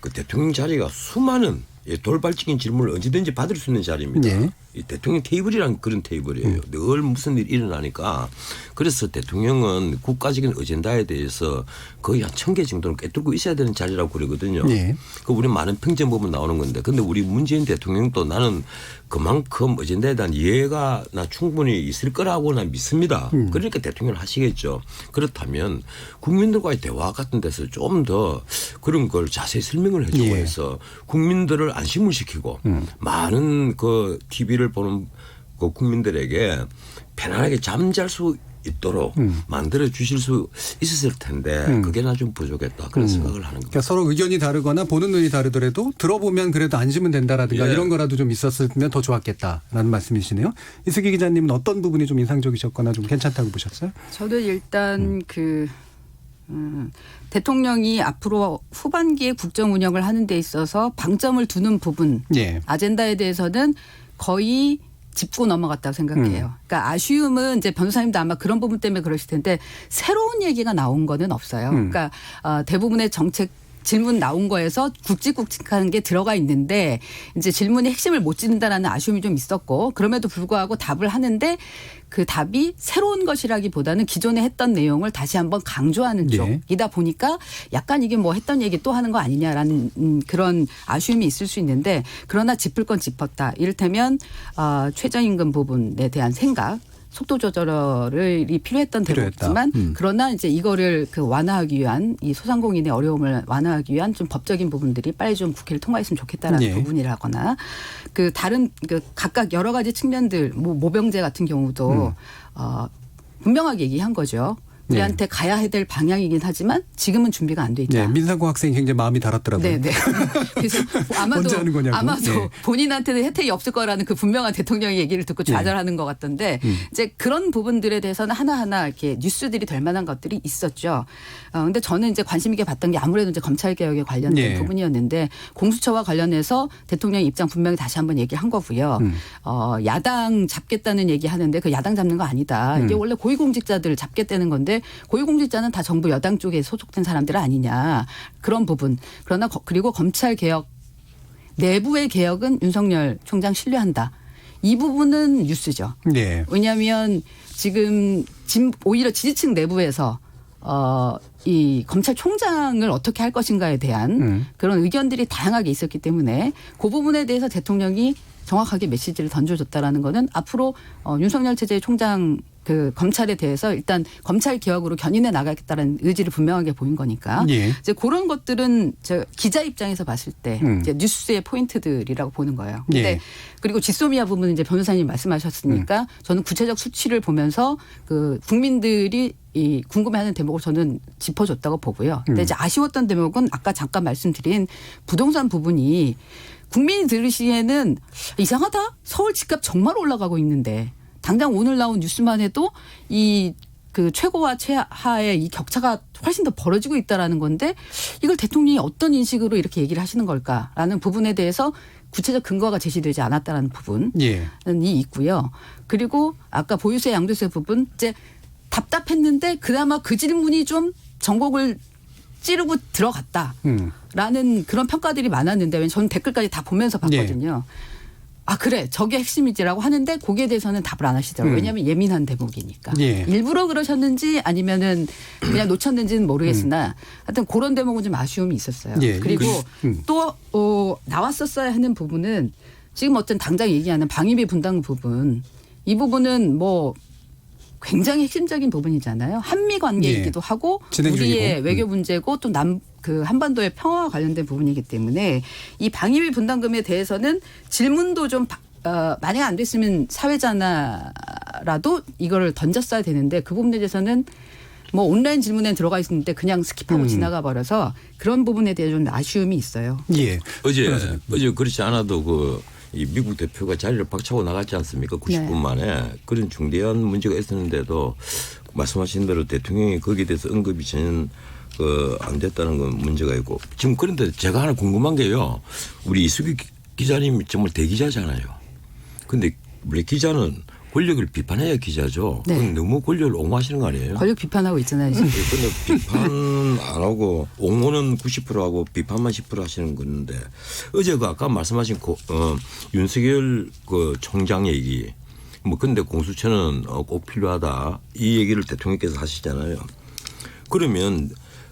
그 대통령 자리가 수많은 돌발적인 질문을 언제든지 받을 수 있는 자리입니다.
예.
이 대통령 테이블이란 그런 테이블이에요. 늘 무슨 일이 일어나니까. 그래서 대통령은 국가적인 어젠다에 대해서 거의 한 1000개 정도는 꿰뚫고 있어야 되는 자리라고 그러거든요.
예.
그 우리 많은 평점 보면 나오는 건데. 근데 우리 문재인 대통령도 나는 그만큼 어젠다에 대한 이해가 나 충분히 있을 거라고 난 믿습니다. 그러니까 대통령을 하시겠죠. 그렇다면 국민들과의 대화 같은 데서 좀 더 그런 걸 자세히 설명을 해주고
예.
해서 국민들을 안심을 시키고 많은 그 TV를 보는 그 국민들에게 편안하게 잠잘 수 있도록 만들어 주실 수 있었을 텐데 그게 나 좀 부족했다 그런 생각을 하는 겁니다.
그러니까 서로 의견이 다르거나 보는 눈이 다르더라도 들어보면 그래도 안심은 된다라든가
예.
이런 거라도 좀 있었으면 더 좋았겠다라는 말씀이시네요. 이수기 기자님은 어떤 부분이 좀 인상적이셨거나 좀 괜찮다고 보셨어요?
저도 일단 대통령이 앞으로 후반기에 국정 운영을 하는 데 있어서 방점을 두는 부분
예.
아젠다에 대해서는 거의 짚고 넘어갔다고 생각해요. 그러니까 아쉬움은 이제 변호사님도 아마 그런 부분 때문에 그러실 텐데 새로운 얘기가 나온 거는 없어요. 그러니까 대부분의 정책 질문 나온 거에서 굵직굵직한 게 들어가 있는데 이제 질문의 핵심을 못 짚는다라는 아쉬움이 좀 있었고 그럼에도 불구하고 답을 하는데 그 답이 새로운 것이라기보다는 기존에 했던 내용을 다시 한번 강조하는 쪽이다 보니까 약간 이게 뭐 했던 얘기 또 하는 거 아니냐라는 그런 아쉬움이 있을 수 있는데 그러나 짚을 건 짚었다. 이를테면 최저임금 부분에 대한 생각. 속도 조절이 필요했던 대목이지만 그러나 이제 이거를 그 완화하기 위한 이 소상공인의 어려움을 완화하기 위한 좀 법적인 부분들이 빨리 좀 국회를 통과했으면 좋겠다라는 부분이라거나 그 다른 그 각각 여러 가지 측면들 모병제 같은 경우도 분명하게 얘기한 거죠. 우리한테 가야 될 방향이긴 하지만 지금은 준비가 안 돼 있다.
네, 민상고 학생이 굉장히 마음이 달았더라고요.
네네. 그래서
언제 하는 거냐고.
아마도
네.
본인한테는 혜택이 없을 거라는 그 분명한 대통령의 얘기를 듣고 좌절하는 것 같던데 이제 그런 부분들에 대해서는 하나하나 이렇게 뉴스들이 될 만한 것들이 있었죠. 근데 저는 이제 관심 있게 봤던 게 아무래도 이제 검찰 개혁에 관련된 부분이었는데 공수처와 관련해서 대통령의 입장 분명히 다시 한번 얘기한 거고요. 야당 잡겠다는 얘기 하는데 그 야당 잡는 거 아니다. 이게 원래 고위공직자들 잡겠다는 건데 고위공직자는 다 정부 여당 쪽에 소속된 사람들 아니냐. 그런 부분. 그러나 그리고 검찰 개혁 내부의 개혁은 윤석열 총장 신뢰한다. 이 부분은 뉴스죠.
네.
왜냐하면 지금 오히려 지지층 내부에서 이 검찰총장을 어떻게 할 것인가에 대한 그런 의견들이 다양하게 있었기 때문에 그 부분에 대해서 대통령이 정확하게 메시지를 던져줬다라는 거는 앞으로 윤석열 체제의 총장 그 검찰에 대해서 일단 검찰 개혁으로 견인해 나가겠다는 의지를 분명하게 보인 거니까 이제 그런 것들은 저 기자 입장에서 봤을 때 이제 뉴스의 포인트들이라고 보는 거예요. 근데 그리고 지소미아 부분은 이제 변호사님 말씀하셨으니까 저는 구체적 수치를 보면서 그 국민들이 이 궁금해하는 대목을 저는 짚어줬다고 보고요. 근데 이제 아쉬웠던 대목은 아까 잠깐 말씀드린 부동산 부분이 국민이 들으시기에는 이상하다. 서울 집값 정말 올라가고 있는데 당장 오늘 나온 뉴스만 해도 이 그 최고와 최하의 이 격차가 훨씬 더 벌어지고 있다라는 건데 이걸 대통령이 어떤 인식으로 이렇게 얘기를 하시는 걸까라는 부분에 대해서 구체적 근거가 제시되지 않았다라는 부분이 있고요. 그리고 아까 보유세 양도세 부분 이제 답답했는데 그나마 그 질문이 좀 전곡을 찌르고 들어갔다라는 그런 평가들이 많았는데 왜냐하면 저는 댓글까지 다 보면서 봤거든요. 아 그래 저게 핵심이지라고 하는데 거기에 대해서는 답을 안 하시더라고요. 왜냐하면 예민한 대목이니까. 일부러 그러셨는지 아니면은 그냥 놓쳤는지는 모르겠으나 하여튼 그런 대목은 좀 아쉬움이 있었어요. 그리고 또 나왔었어야 하는 부분은 지금 어떤 당장 얘기하는 방위비 분담 부분 이 부분은 뭐 굉장히 핵심적인 부분이잖아요. 한미 관계이기도 하고 우리의 외교 문제고 또 그 한반도의 평화와 관련된 부분이기 때문에 이 방위비 분담금에 대해서는 질문도 좀 만약 안 됐으면 사회자나라도 이거를 던졌어야 되는데 그 부분에 대해서는 뭐 온라인 질문에 들어가 있는데 그냥 스킵하고 지나가 버려서 그런 부분에 대해 좀 아쉬움이 있어요.
예.
어제 그렇지 않아도 이 미국 대표가 자리를 박차고 나갔지 않습니까? 90분 만에. 그런 중대한 문제가 있었는데도 말씀하신 대로 대통령이 거기에 대해서 언급이 전혀 안 됐다는 건 문제가 있고. 지금 그런데 제가 하나 궁금한 게요. 우리 이수기 기자님이 정말 대기자잖아요. 근데 우리 기자는 권력을 비판해야 기자죠.
네.
그건 너무 권력을 옹호하시는 거 아니에요?
권력 비판하고 있잖아요. 지금.
근데 비판 안 하고 옹호는 90% 하고 비판만 10% 하시는 건데 어제 아까 말씀하신 윤석열 총장 얘기 뭐 근데 공수처는 꼭 필요하다 이 얘기를 대통령께서 하시잖아요. 그러면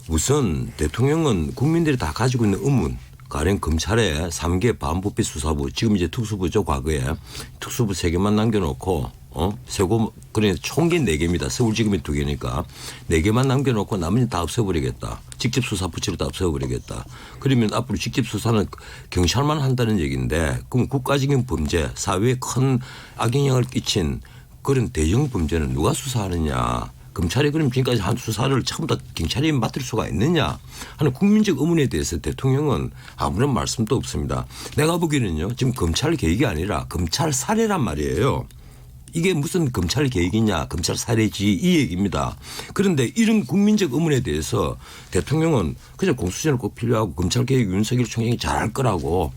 우선 대통령은 국민들이 다 가지고 있는 의문 가령 검찰에 3개 반부패 수사부 지금 이제 특수부죠. 과거에 특수부 3개만 남겨놓고 세고 그러니까 총기 4개입니다. 서울지검이 2개니까 4개만 남겨놓고 나머지는 다 없애버리겠다. 직접 수사 부처를 다 없애버리겠다. 그러면 앞으로 직접 수사는 경찰만 한다는 얘기인데 그럼 국가적인 범죄 사회에 큰 악영향을 끼친 그런 대형 범죄는 누가 수사하느냐. 검찰이 그럼 지금까지 한 수사를 처음부터 경찰이 맡을 수가 있느냐 하는 국민적 의문에 대해서 대통령은 아무런 말씀도 없습니다. 내가 보기에는요. 지금 검찰 개혁이 아니라 검찰 살해란 말이에요. 이게 무슨 검찰 개혁이냐 검찰 살해지 이 얘기입니다. 그런데 이런 국민적 의문에 대해서 대통령은 그냥 공수처는 꼭 필요하고 검찰 개혁 윤석열 총장이 잘할 거라고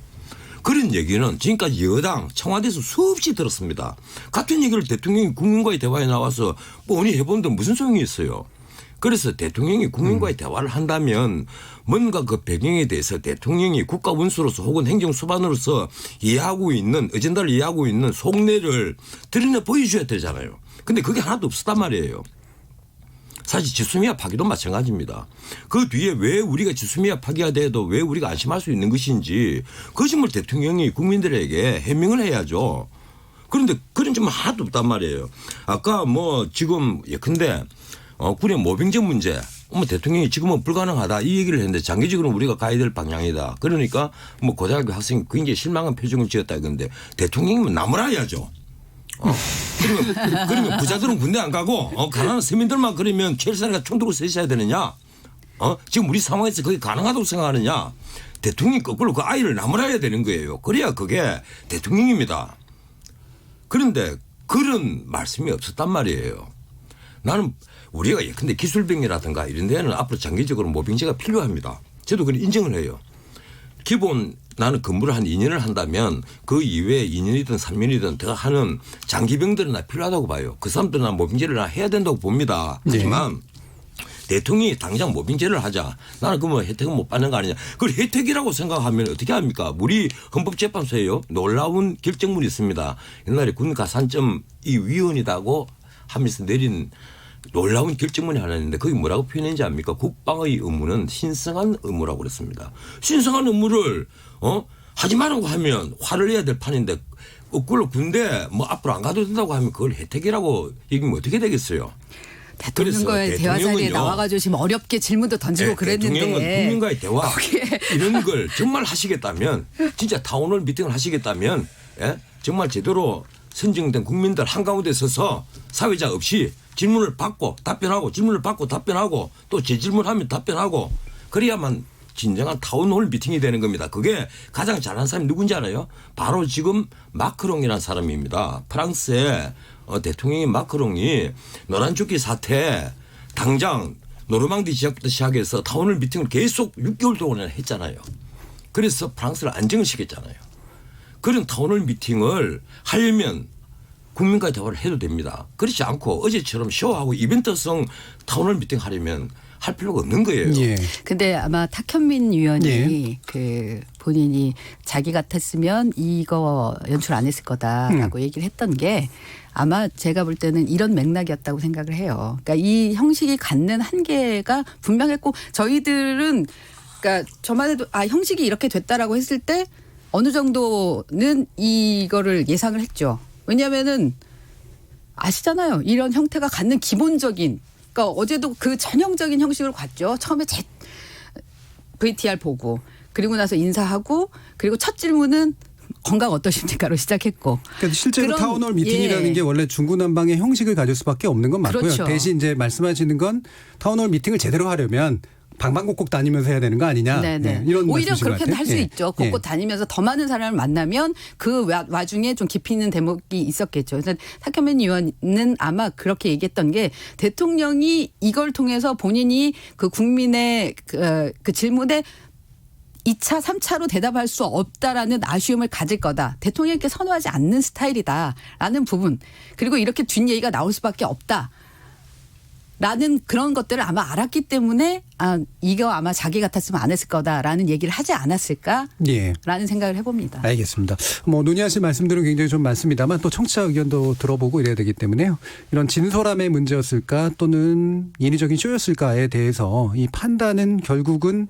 그런 얘기는 지금까지 여당 청와대에서 수없이 들었습니다. 같은 얘기를 대통령이 국민과의 대화에 나와서 뻔히 해보는데 무슨 소용이 있어요. 그래서 대통령이 국민과의 대화를 한다면 뭔가 그 배경에 대해서 대통령이 국가원수로서 혹은 행정수반으로서 이해하고 있는 어젠다를 이해하고 있는 속내를 드러내 보여줘야 되잖아요. 근데 그게 하나도 없었단 말이에요. 사실 지수미아 파기도 마찬가지입니다. 그 뒤에 왜 우리가 지수미아 파기가 돼도 왜 우리가 안심할 수 있는 것인지 그 점을 대통령이 국민들에게 해명을 해야죠. 그런데 그런 점은 하나도 없단 말이에요. 아까 뭐 지금 예컨대 군의 모병제 문제 대통령이 지금은 불가능하다 이 얘기를 했는데 장기적으로 우리가 가야 될 방향이다. 그러니까 뭐 고등학교 학생이 굉장히 실망한 표정을 지었다 이건데 대통령이면 나무라야죠. 그러면 부자들은 군대 안 가고 가난한 서민들만 그러면 최일사니까 총 들고 서 있어야 되느냐? 지금 우리 상황에서 그게 가능하다고 생각하느냐? 대통령이 거꾸로 그 아이를 나무라야 되는 거예요. 그래야 그게 대통령입니다. 그런데 그런 말씀이 없었단 말이에요. 나는 우리가 예컨대 기술병이라든가 이런 데는 앞으로 장기적으로 모병제가 필요합니다. 저도 그걸 인정을 해요. 기본 나는 근무를 한 2년을 한다면 그 이외에 2년이든 3년이든 더 하는 장기병들은 나 필요하다고 봐요. 그 사람들은 나 모병제를 해야 된다고 봅니다. 하지만 대통령이 당장 모병제를 하자. 나는 그러면 혜택은 못 받는 거 아니냐. 그걸 혜택이라고 생각하면 어떻게 합니까? 우리 헌법재판소에요. 놀라운 결정문이 있습니다. 옛날에 군가산점 이 위헌이라고 하면서 내린 놀라운 결정문이 하나 있는데 그게 뭐라고 표현했는지 압니까? 국방의 의무는 신성한 의무라고 그랬습니다. 신성한 의무를 하지 말라고 하면 화를 내야 될 판인데 거꾸로 군대 뭐 앞으로 안 가도 된다고 하면 그걸 혜택이라고 얘기하면 어떻게 되겠어요?
대통령과의 대화 자리에 나와가지고 지금 어렵게 질문도 던지고 그랬는데
대통령은 국민과의 대화 이런 걸 정말 하시겠다면 진짜 타운홀 미팅을 하시겠다면 정말 제대로 선정된 국민들 한가운데 서서 사회자 없이 질문을 받고 답변하고 질문을 받고 답변하고 또 재질문하면 답변하고 그래야만 진정한 타운홀 미팅이 되는 겁니다. 그게 가장 잘하는 사람이 누군지 알아요? 바로 지금 마크롱이라는 사람입니다. 프랑스의 대통령인 마크롱이 노란조끼 사태 당장 노르망디 지역부터 시작해서 타운홀 미팅을 계속 6개월 동안 했잖아요. 그래서 프랑스를 안정을 시켰잖아요. 그런 타운홀 미팅을 하려면 국민과의 대화를 해도 됩니다. 그렇지 않고 어제처럼 쇼하고 이벤트성 타운홀 미팅 하려면 할 필요가 없는 거예요.
근데 아마 탁현민 위원이 그 본인이 자기 같았으면 이거 연출 안 했을 거다라고 얘기를 했던 게 아마 제가 볼 때는 이런 맥락이었다고 생각을 해요. 그러니까 이 형식이 갖는 한계가 분명했고 저희들은 그러니까 저만 해도 형식이 이렇게 됐다라고 했을 때 어느 정도는 이거를 예상을 했죠. 왜냐하면은 아시잖아요. 이런 형태가 갖는 기본적인 그러니까 어제도 그 전형적인 형식으로 갔죠. 처음에 VTR 보고 그리고 나서 인사하고 그리고 첫 질문은 건강 어떠십니까로 시작했고.
그러니까 실제로
그런,
타운홀 미팅이라는 게 원래 중구난방의 형식을 가질 수밖에 없는 건 맞고요.
그렇죠.
대신 이제 말씀하시는 건 타운홀 미팅을 제대로 하려면 방방곡곡 다니면서 해야 되는 거 아니냐.
네네.
이런
오히려
말씀이신 것
그렇게는
같아요.
할 수
예.
있죠. 곳곳 다니면서 더 많은 사람을 만나면 그 와중에 좀 깊이 있는 대목이 있었겠죠. 그래서 탁현민 의원은 아마 그렇게 얘기했던 게 대통령이 이걸 통해서 본인이 그 국민의 그 질문에 2차, 3차로 대답할 수 없다라는 아쉬움을 가질 거다. 대통령께 선호하지 않는 스타일이다라는 부분. 그리고 이렇게 뒷얘기가 나올 수밖에 없다. 라는 그런 것들을 아마 알았기 때문에 이거 아마 자기 같았으면 안 했을 거다라는 얘기를 하지 않았을까라는
예.
생각을 해봅니다.
알겠습니다. 뭐 논의하실 말씀들은 굉장히 좀 많습니다만 또 청취자 의견도 들어보고 이래야 되기 때문에요. 이런 진솔함의 문제였을까 또는 인위적인 쇼였을까에 대해서 이 판단은 결국은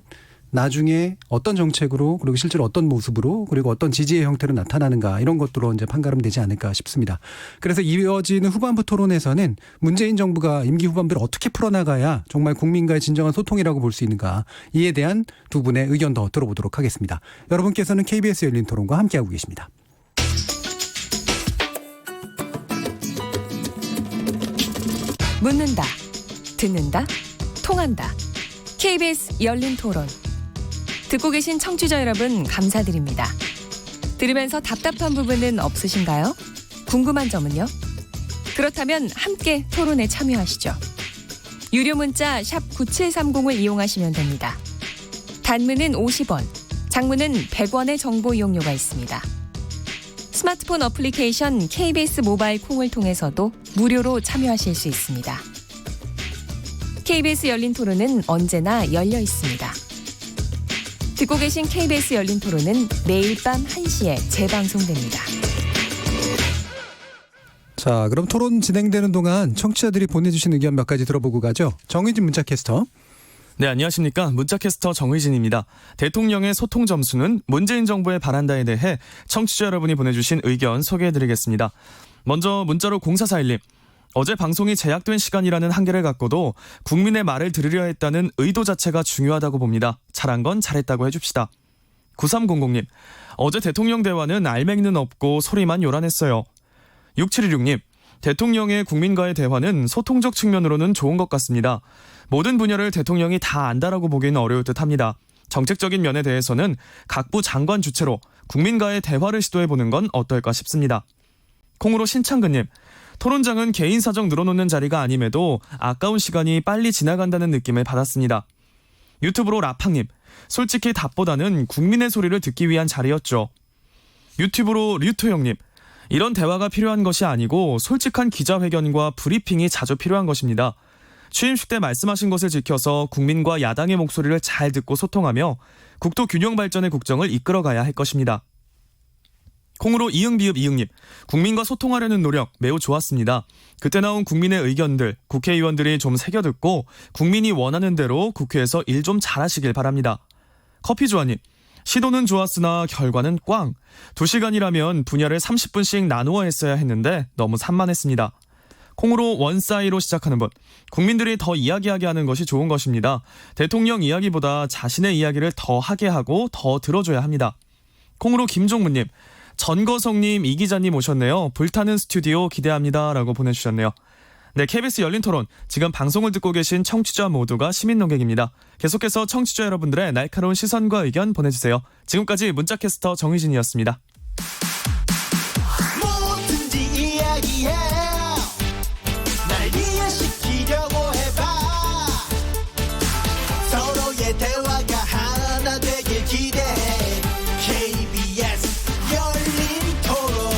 나중에 어떤 정책으로 그리고 실제로 어떤 모습으로 그리고 어떤 지지의 형태로 나타나는가 이런 것들로 이제 판가름되지 않을까 싶습니다. 그래서 이어지는 후반부 토론에서는 문재인 정부가 임기 후반부를 어떻게 풀어나가야 정말 국민과의 진정한 소통이라고 볼 수 있는가 이에 대한 두 분의 의견 더 들어보도록 하겠습니다. 여러분께서는 KBS 열린 토론과 함께하고 계십니다.
묻는다, 듣는다, 통한다. KBS 열린 토론. 듣고 계신 청취자 여러분 감사드립니다. 들으면서 답답한 부분은 없으신가요? 궁금한 점은요? 그렇다면 함께 토론에 참여하시죠. 유료 문자 샵 9730을 이용하시면 됩니다. 단문은 50원, 장문은 100원의 정보 이용료가 있습니다. 스마트폰 어플리케이션 KBS 모바일 콩을 통해서도 무료로 참여하실 수 있습니다. KBS 열린 토론은 언제나 열려 있습니다. 듣고 계신 KBS 열린 토론은 매일 밤 1시에 재방송됩니다.
자, 그럼 토론 진행되는 동안 청취자들이 보내주신 의견 몇 가지 들어보고 가죠. 정의진 문자캐스터.
네, 안녕하십니까. 문자캐스터 정의진입니다. 대통령의 소통 점수는 문재인 정부의 바란다에 대해 청취자 여러분이 보내주신 의견 소개해드리겠습니다. 먼저 문자로 0441님. 어제 방송이 제약된 시간이라는 한계를 갖고도 국민의 말을 들으려 했다는 의도 자체가 중요하다고 봅니다. 잘한 건 잘했다고 해줍시다. 9300님. 어제 대통령 대화는 알맹이는 없고 소리만 요란했어요. 6716님. 대통령의 국민과의 대화는 소통적 측면으로는 좋은 것 같습니다. 모든 분야를 대통령이 다 안다라고 보기는 어려울 듯합니다. 정책적인 면에 대해서는 각부 장관 주체로 국민과의 대화를 시도해보는 건 어떨까 싶습니다. 콩으로 신창근님. 토론장은 개인 사정 늘어놓는 자리가 아님에도 아까운 시간이 빨리 지나간다는 느낌을 받았습니다. 유튜브로 라팡님. 솔직히 답보다는 국민의 소리를 듣기 위한 자리였죠. 유튜브로 류토형님. 이런 대화가 필요한 것이 아니고 솔직한 기자회견과 브리핑이 자주 필요한 것입니다. 취임식 때 말씀하신 것을 지켜서 국민과 야당의 목소리를 잘 듣고 소통하며 국토 균형 발전의 국정을 이끌어가야 할 것입니다. 콩으로 이응님. 국민과 소통하려는 노력 매우 좋았습니다. 그때 나온 국민의 의견들 국회의원들이 좀 새겨듣고 국민이 원하는 대로 국회에서 일 좀 잘하시길 바랍니다. 커피조아님. 시도는 좋았으나 결과는 꽝. 2시간이라면 분야를 30분씩 나누어 했어야 했는데 너무 산만했습니다. 콩으로 원사이로 시작하는 분. 국민들이 더 이야기하게 하는 것이 좋은 것입니다. 대통령 이야기보다 자신의 이야기를 더 하게 하고 더 들어줘야 합니다. 콩으로 김종무님. 전거성님, 이 기자님 오셨네요. 불타는 스튜디오 기대합니다. 라고 보내주셨네요. 네, KBS 열린 토론. 지금 방송을 듣고 계신 청취자 모두가 시민 논객입니다. 계속해서 청취자 여러분들의 날카로운 시선과 의견 보내주세요. 지금까지 문자캐스터 정의진이었습니다.
뭐든지 이야기해. 날 이해시키려고 해봐. 서로의 대화가 하나 되길 기대해. KBS 열린 토론.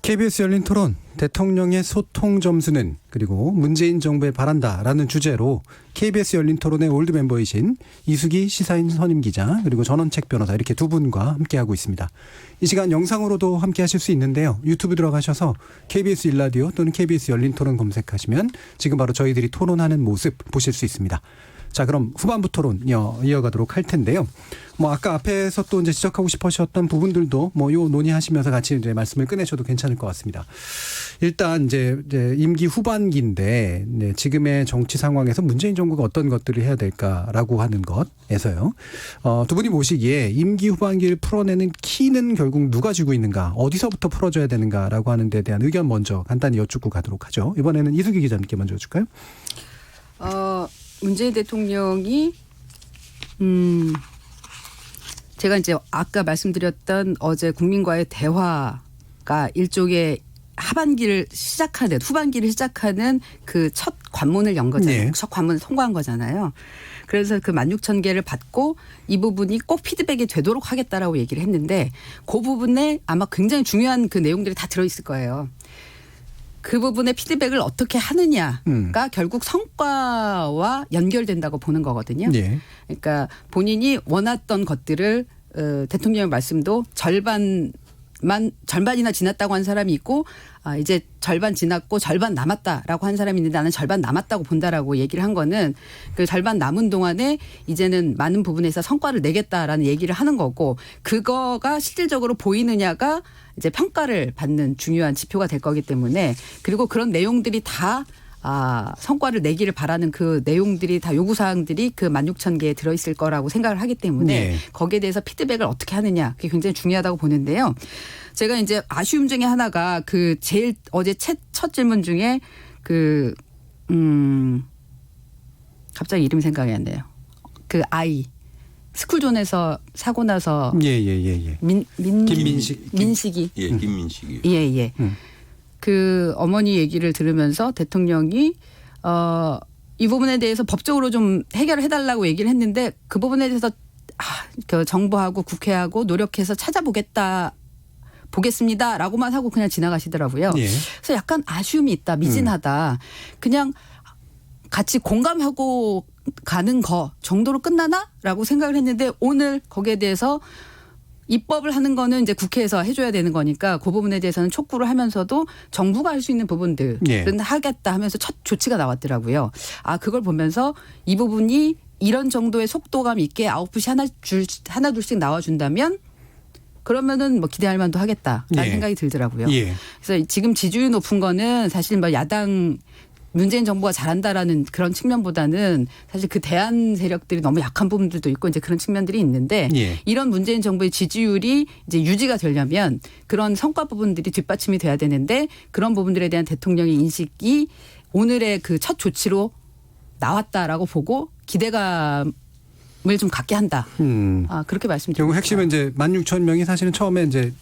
KBS 열린 토론. 대통령의 소통 점수는 그리고 문재인 정부의 바란다라는 주제로 KBS 열린 토론의 올드 멤버이신 이수기 시사인 선임기자 그리고 전원책 변호사 이렇게 두 분과 함께하고 있습니다. 이 시간 영상으로도 함께하실 수 있는데요. 유튜브 들어가셔서 KBS 일라디오 또는 KBS 열린 토론 검색하시면 지금 바로 저희들이 토론하는 모습 보실 수 있습니다. 자, 그럼 후반부 토론 이어가도록 할 텐데요. 뭐 아까 앞에서 또 이제 지적하고 싶으셨던 부분들도 뭐 요 논의하시면서 같이 이제 말씀을 꺼내셔도 괜찮을 것 같습니다. 일단 이제 임기 후반기인데 네, 지금의 정치 상황에서 문재인 정부가 어떤 것들을 해야 될까라고 하는 것에서요. 두 분이 보시기에 임기 후반기를 풀어내는 키는 결국 누가 쥐고 있는가, 어디서부터 풀어줘야 되는가라고 하는 데 대한 의견 먼저 간단히 여쭙고 가도록 하죠. 이번에는 이수기 기자님께 먼저 여쭐까요?
문재인 대통령이 제가 이제 아까 말씀드렸던 어제 국민과의 대화가 일종의 후반기를 시작하는 그 첫 관문을 연 거잖아요.
네.
첫 관문을 통과한 거잖아요. 그래서 그 16,000개를 받고 이 부분이 꼭 피드백이 되도록 하겠다라고 얘기를 했는데 그 부분에 아마 굉장히 중요한 그 내용들이 다 들어있을 거예요. 그 부분의 피드백을 어떻게 하느냐가 결국 성과와 연결된다고 보는 거거든요.
네.
그러니까 본인이 원했던 것들을 대통령의 말씀도 절반이나 지났다고 한 사람이 있고 이제 절반 지났고 절반 남았다라고 한 사람이 있는데 나는 절반 남았다고 본다라고 얘기를 한 거는 그 절반 남은 동안에 이제는 많은 부분에서 성과를 내겠다라는 얘기를 하는 거고 그거가 실질적으로 보이느냐가 이제 평가를 받는 중요한 지표가 될 거기 때문에 그리고 그런 내용들이 다 성과를 내기를 바라는 그 내용들이 다 요구사항들이 그 16,000개에 들어있을 거라고 생각을 하기 때문에
네.
거기에 대해서 피드백을 어떻게 하느냐 그게 굉장히 중요하다고 보는데요. 제가 이제 아쉬움 중에 하나가 그 제일 어제 첫 질문 중에 갑자기 이름이 생각이 안 나요. 그 아이 스쿨존에서 사고 나서 민식이
김민식이
예. 그 어머니 얘기를 들으면서 대통령이 이 부분에 대해서 법적으로 좀 해결을 해달라고 얘기를 했는데 그 부분에 대해서 그 정부하고 국회하고 노력해서 보겠습니다라고만 하고 그냥 지나가시더라고요.
예.
그래서 약간 아쉬움이 있다, 미진하다. 그냥 같이 공감하고 가는 거 정도로 끝나나라고 생각을 했는데 오늘 거기에 대해서 입법을 하는 거는 이제 국회에서 해줘야 되는 거니까 그 부분에 대해서는 촉구를 하면서도 정부가 할 수 있는 부분들은 하겠다 하면서 첫 조치가 나왔더라고요. 그걸 보면서 이 부분이 이런 정도의 속도감 있게 아웃풋이 하나 둘씩 나와준다면 그러면은 뭐 기대할 만도 하겠다라는 생각이 들더라고요. 그래서 지금 지지율이 높은 거는 사실 뭐 야당 문재인 정부가 잘한다라는 그런 측면보다는 사실 그 대안 세력들이 너무 약한 부분들도 있고 이제 그런 측면들이 있는데 이런 문재인 정부의 지지율이 이제 유지가 되려면 그런 성과 부분들이 뒷받침이 돼야 되는데 그런 부분들에 대한 대통령의 인식이 오늘의 그 첫 조치로 나왔다라고 보고 기대감을 좀 갖게 한다. 그렇게 말씀드립니다.
결국 핵심은 이제 16,000명이 사실은 처음에 이제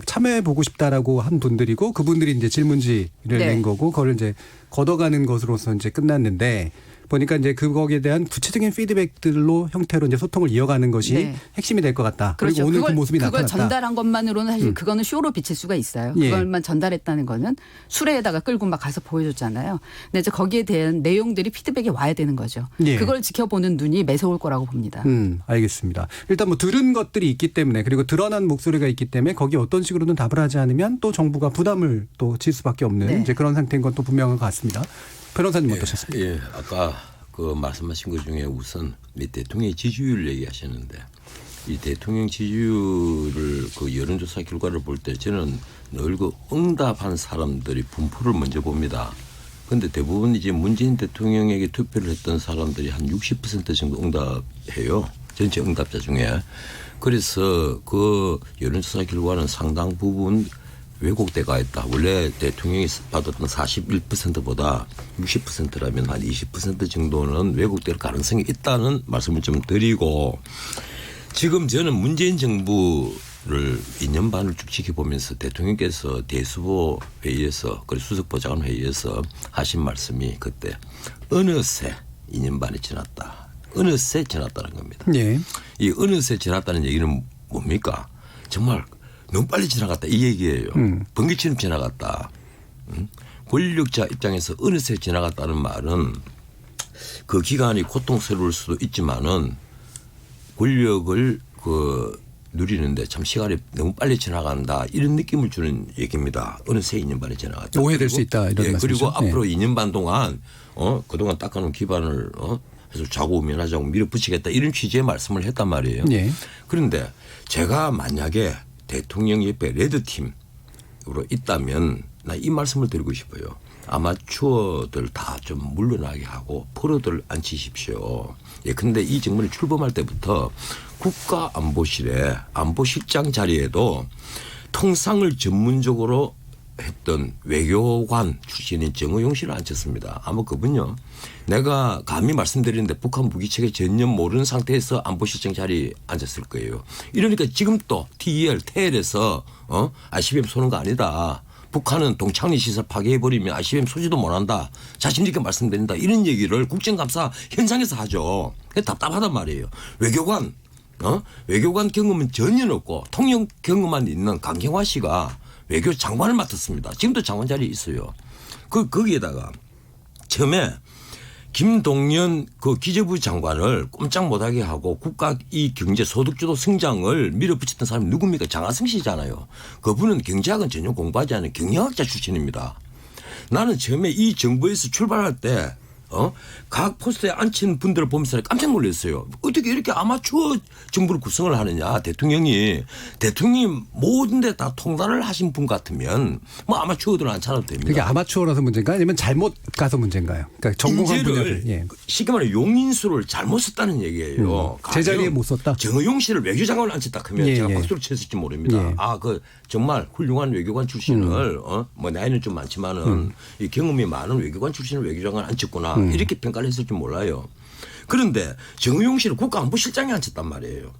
참여해 보고 싶다라고 한 분들이고 그분들이 이제 질문지를 낸 거고 그걸 이제 걷어가는 것으로서 이제 끝났는데 보니까 이제 거기에 대한 구체적인 피드백들로 형태로 이제 소통을 이어가는 것이 핵심이 될 것 같다.
그렇죠.
그리고 오늘 그 모습이
그걸
나타났다.
전달한 것만으로는 사실 그거는 쇼로 비칠 수가 있어요. 그걸만 전달했다는 거는 수레에다가 끌고 막 가서 보여줬잖아요. 근데 이제 거기에 대한 내용들이 피드백이 와야 되는 거죠. 그걸 지켜보는 눈이 매서울 거라고 봅니다.
알겠습니다. 일단 뭐 들은 것들이 있기 때문에 그리고 드러난 목소리가 있기 때문에 거기에 어떤 식으로든 답을 하지 않으면 또 정부가 부담을 또 질 수밖에 없는 이제 그런 상태인 건 또 분명한 것 같습니다. 변호사님 어떠셨습니까?
아까 그 말씀하신 것 중에 우선 이 대통령의 지지율 얘기하셨는데 이 대통령 지지율을 그 여론조사 결과를 볼 때 저는 늘 그 응답한 사람들이 분포를 먼저 봅니다. 그런데 대부분 이제 문재인 대통령에게 투표를 했던 사람들이 한 60% 정도 응답해요. 전체 응답자 중에. 그래서 그 여론조사 결과는 상당 부분 왜곡돼가 있다. 원래 대통령이 받았던 41%보다 60%라면 한 20% 정도는 왜곡될 가능성이 있다는 말씀을 좀 드리고 지금 저는 문재인 정부를 2년 반을 쭉 지켜보면서 대통령께서 대수보 회의에서 그리고 수석보좌관 회의에서 하신 말씀이 그때 어느새 2년 반이 지났다. 어느새 지났다는 겁니다. 이 어느새 지났다는 얘기는 뭡니까? 정말 너무 빨리 지나갔다 이 얘기예요. 번개처럼 지나갔다. 권력자 입장에서 어느새 지나갔다는 말은 그 기간이 고통스러울 수도 있지만은 권력을 누리는데 참 시간이 너무 빨리 지나간다 이런 느낌을 주는 얘기입니다. 어느새 2년 반이 지나갔다.
오해될 수 있다 이런 말씀이죠.
그리고 앞으로 2년 반 동안 그동안 닦아놓은 기반을 그래서 좌고우면하자고 밀어붙이겠다 이런 취지의 말씀을 했단 말이에요.
예.
그런데 제가 만약에 대통령 옆에 레드팀으로 있다면 나 이 말씀을 드리고 싶어요. 아마추어들 다 좀 물러나게 하고 프로들 앉히십시오. 예, 근데 이 정부를 출범할 때부터 국가안보실에 안보실장 자리에도 통상을 전문적으로 했던 외교관 출신인 정의용 씨를 앉혔습니다. 아마 그분요. 내가 감히 말씀드리는데 북한 무기체계 전혀 모르는 상태에서 안보실장 자리에 앉았을 거예요. 이러니까 지금 또 TEL, TEL에서 ICBM 쏘는 거 아니다. 북한은 동창리 시설 파괴해버리면 ICBM 쏘지도 못한다. 자신 있게 말씀드린다. 이런 얘기를 국정감사 현장에서 하죠. 답답하단 말이에요. 외교관 경험은 전혀 없고 통역 경험만 있는 강경화 씨가 외교 장관을 맡았습니다. 지금도 장관 자리에 있어요. 거기에다가 처음에 김동연 그 기재부 장관을 꼼짝 못하게 하고 국가 이 경제 소득주도 성장을 밀어붙였던 사람이 누굽니까? 장하성 씨잖아요. 그분은 경제학은 전혀 공부하지 않은 경영학자 출신입니다. 나는 처음에 이 정부에서 출발할 때 각 포스트에 앉힌 분들을 보면서 깜짝 놀랐어요. 어떻게 이렇게 아마추어 정부를 구성을 하느냐. 대통령이 모든 데 다 통달을 하신 분 같으면 뭐 아마추어들은 안 차려도 됩니다.
그게 아마추어라서 문제인가요? 아니면 잘못 가서 문제인가요? 그러니까 전공한 분야를. 예.
쉽게 말해 용인수를 잘못 썼다는 얘기예요.
제자리에 못 썼다?
정의용 씨를 외교장관을 앉혔다 하면
예,
제가
예.
박수를 쳤을지 모릅니다.
예.
정말 훌륭한 외교관 출신을 뭐 나이는 좀 많지만은 이 경험이 많은 외교관 출신을 외교장관 앉혔구나. 이렇게 평가를 했을지 몰라요. 그런데 정의용 씨를 국가안보실장에 앉혔단 말이에요.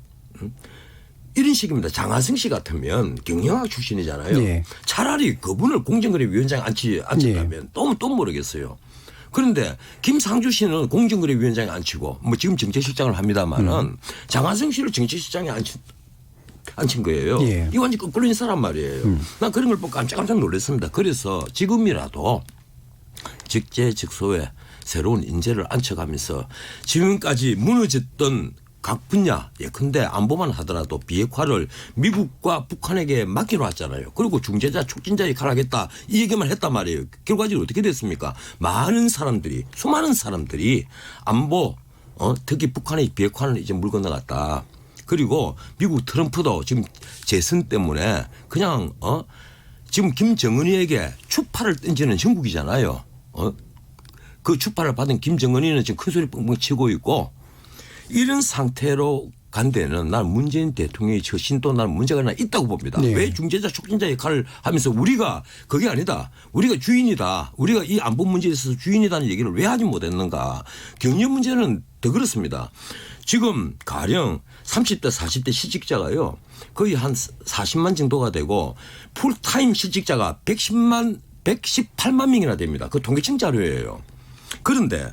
이런 식입니다. 장하성 씨 같으면 경영학 출신이잖아요.
예.
차라리 그분을 공정거래위원장에 앉혔다면 또 모르겠어요. 그런데 김상주 씨는 공정거래위원장에 앉히고 뭐 지금 정책실장을 합니다만은 장하성 씨를 정책실장에 앉힌 거예요.
예.
이 완전 거꾸로인 사람 말이에요. 난 그런 걸 보고 깜짝 놀랐습니다. 그래서 지금이라도 적재적소에 새로운 인재를 앉혀가면서 지금까지 무너졌던 각 분야 예컨대 안보만 하더라도 비핵화를 미국과 북한에게 맡겨놨잖아요. 그리고 중재자 촉진자 역할을 하겠다 이 얘기만 했단 말이에요. 결과적으로 어떻게 됐습니까? 수많은 사람들이 안보 특히 북한의 비핵화는 이제 물 건너갔다. 그리고 미국 트럼프도 지금 재선 때문에 그냥 지금 김정은이에게 추파를 던지는 형국이잖아요. 그 추파를 받은 김정은이는 지금 큰 소리 뻥뻥 치고 있고 이런 상태로 간 데는 난 문재인 대통령의 처신도 난 문제가 하나 있다고 봅니다.
네.
왜 중재자 촉진자 역할을 하면서 우리가 그게 아니다. 우리가 주인이다. 우리가 이 안보 문제에 있어서 주인이라는 얘기를 왜 하지 못했는가. 경영 문제는 더 그렇습니다. 지금 가령 30대 40대 실직자가요. 거의 한 40만 정도가 되고 풀타임 실직자가 118만 명이나 됩니다. 그 통계청 자료예요. 그런데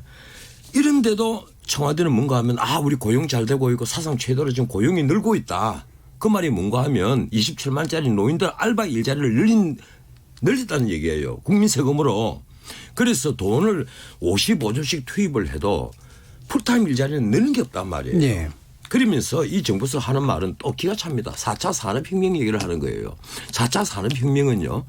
이런데도 청와대는 뭔가 하면 우리 고용 잘 되고 있고 사상 최대로 지금 고용이 늘고 있다. 그 말이 뭔가 하면 27만짜리 노인들 알바 일자리를 늘렸다는 얘기예요. 국민 세금으로. 그래서 돈을 55조씩 투입을 해도 풀타임 일자리는 늘는 게 없단 말이에요.
예.
그러면서 이 정부에서 하는 말은 또 기가 찹니다. 4차 산업혁명 얘기를 하는 거예요. 4차 산업혁명은요.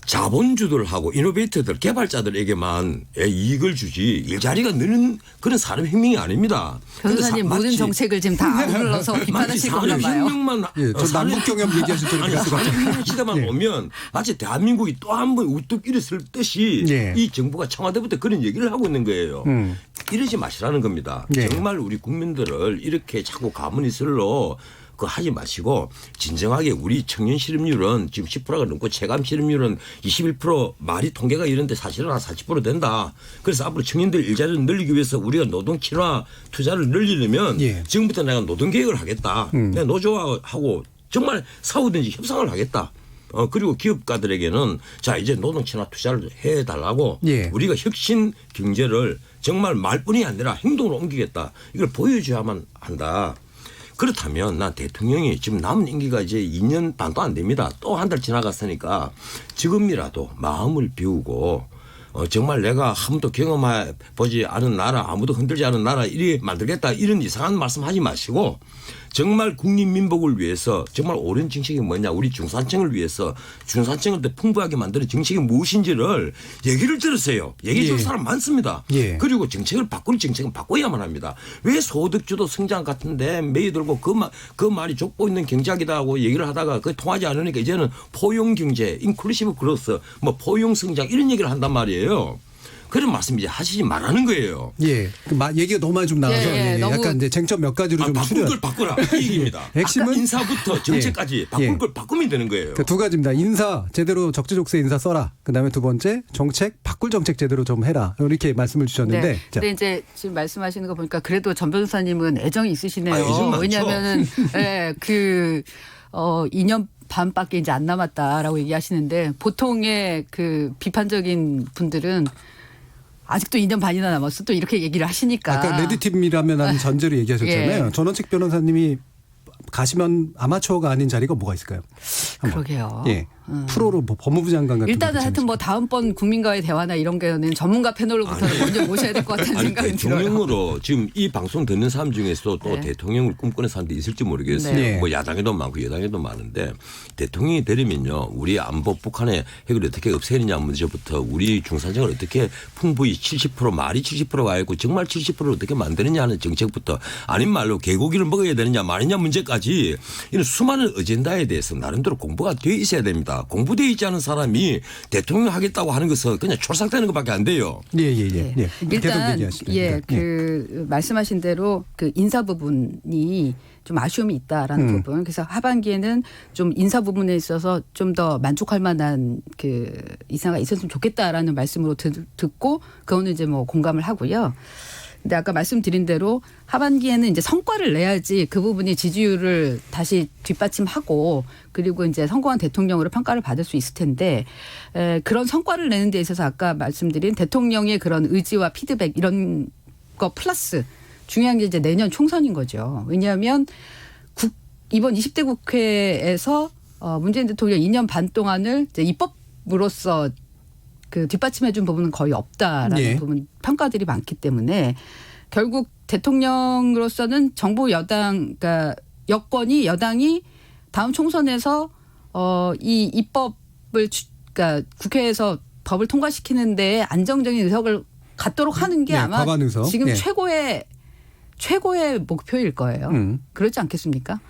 자본주들하고 이노베이터들 개발자들에게만 이익을 주지 일자리가 느는 그런 산업혁명이 아닙니다.
변호사님 모든 정책을 지금 다 아울러서 비판하실 건가 봐요.
산업혁명만
남북 경협 얘기하실 때
산업혁명 시대만 오면 마치 대한민국이 또 한 번 우뚝 일어설 듯이 이 정부가 청와대부터 그런 얘기를 하고 있는 거예요. 이러지 마시라는 겁니다. 정말 우리 국민들을 이렇게 자꾸 가문이슬로 하지 마시고 진정하게 우리 청년 실업률은 지금 10%가 넘고 체감 실업률은 21% 말이 통계가 이런데 사실은 한 40% 된다. 그래서 앞으로 청년들 일자리를 늘리기 위해서 우리가 노동 친화 투자를 늘리려면 지금부터 내가 노동 계획을 하겠다. 내가 노조하고 정말 싸우든지 협상을 하겠다. 그리고 기업가들에게는 자 이제 노동 친화 투자를 해달라고 우리가 혁신 경제를 정말 말뿐이 아니라 행동으로 옮기겠다. 이걸 보여줘야만 한다. 그렇다면 난 대통령이 지금 남은 임기가 이제 2년 반도 안 됩니다. 또 한 달 지나갔으니까 지금이라도 마음을 비우고 정말 내가 한 번도 경험해보지 않은 나라 아무도 흔들지 않은 나라 이리 만들겠다 이런 이상한 말씀 하지 마시고 정말 국민 민복을 위해서 정말 옳은 정책이 뭐냐, 우리 중산층을 위해서 중산층을 더 풍부하게 만드는 정책이 무엇인지를 얘기를 들으세요. 얘기 들을 사람 많습니다. 그리고 정책을 바꾸는 정책은 바꿔야만 합니다. 왜 소득주도 성장 같은데 매일 들고 그 말이 족보 있는 경제학이다 하고 얘기를 하다가 그게 통하지 않으니까 이제는 포용 경제, 인클루시브 그로스, 뭐 포용 성장 이런 얘기를 한단 말이에요. 그런 말씀 이제 하시지 말라는 거예요.
예. 얘기가 너무 많이 좀 나와서
너무
약간 이제 쟁점 몇 가지로 좀
바꿀 걸 바꾸라 이 얘기입니다.
핵심은
인사부터 정책까지 바꿀 걸 바꾸면 되는 거예요.
두 가지입니다. 인사 제대로 적재적소에 인사 써라. 그다음에 두 번째 정책 바꿀 정책 제대로 좀 해라. 이렇게 말씀을 주셨는데.
네. 근데 이제 지금 말씀하시는 거 보니까 그래도 전 변호사님은 애정이 있으시네요.
애정 많죠.
왜냐하면은 2년 반밖에 이제 안 남았다라고 얘기하시는데 보통의 그 비판적인 분들은 아직도 2년 반이나 남았어 또 이렇게 얘기를 하시니까.
아까 레드팀이라면 하는 전제로 얘기하셨잖아요. 전원책 변호사님이 가시면 아마추어가 아닌 자리가 뭐가 있을까요?
그러게요.
예. 프로로 뭐 법무부 장관 같은
일단은 하여튼 뭐 다음번 국민과의 대화나 이런 게는 전문가 패널로부터는 먼저 모셔야 될 것 같다는 생각이 들어요.
대통령으로 지금 이 방송 듣는 사람 중에서 또 대통령을 꿈꾸는 사람도 있을지 모르겠어요.
네.
뭐 야당에도 많고 여당에도 많은데 대통령이 되려면요. 우리 안보 북한의 핵을 어떻게 없애느냐 문제부터 우리 중산층을 어떻게 풍부히 70% 말이 70%가 있고 정말 70%를 어떻게 만드느냐 하는 정책부터 아닌 말로 개고기를 먹어야 되느냐 말이냐 문제까지 이런 수많은 어젠다에 대해서 나름대로 공부가 되어 있어야 됩니다. 공부되어 있지 않은 사람이 대통령 하겠다고 하는 것은 그냥 촐싹대는 것밖에 안 돼요.
예.
일단 말씀하신 대로 그 인사 부분이 좀 아쉬움이 있다라는 부분. 그래서 하반기에는 좀 인사 부분에 있어서 좀 더 만족할 만한 그 인사가 있었으면 좋겠다라는 말씀으로 듣고 그거는 이제 뭐 공감을 하고요. 근데 아까 말씀드린 대로 하반기에는 이제 성과를 내야지 그 부분이 지지율을 다시 뒷받침하고 그리고 이제 성공한 대통령으로 평가를 받을 수 있을 텐데 그런 성과를 내는 데 있어서 아까 말씀드린 대통령의 그런 의지와 피드백 이런 거 플러스 중요한 게 이제 내년 총선인 거죠. 왜냐하면 이번 20대 국회에서 문재인 대통령 2년 반 동안을 이제 입법으로서 그 뒷받침해 준 부분은 거의 없다라는 부분 평가들이 많기 때문에 결국 대통령으로서는 정부 여당 그러니까 여당이 다음 총선에서 이 입법을 그러니까 국회에서 법을 통과시키는 데 안정적인 의석을 갖도록 하는 게 아마 지금 최고의 목표일 거예요. 그렇지 않겠습니까?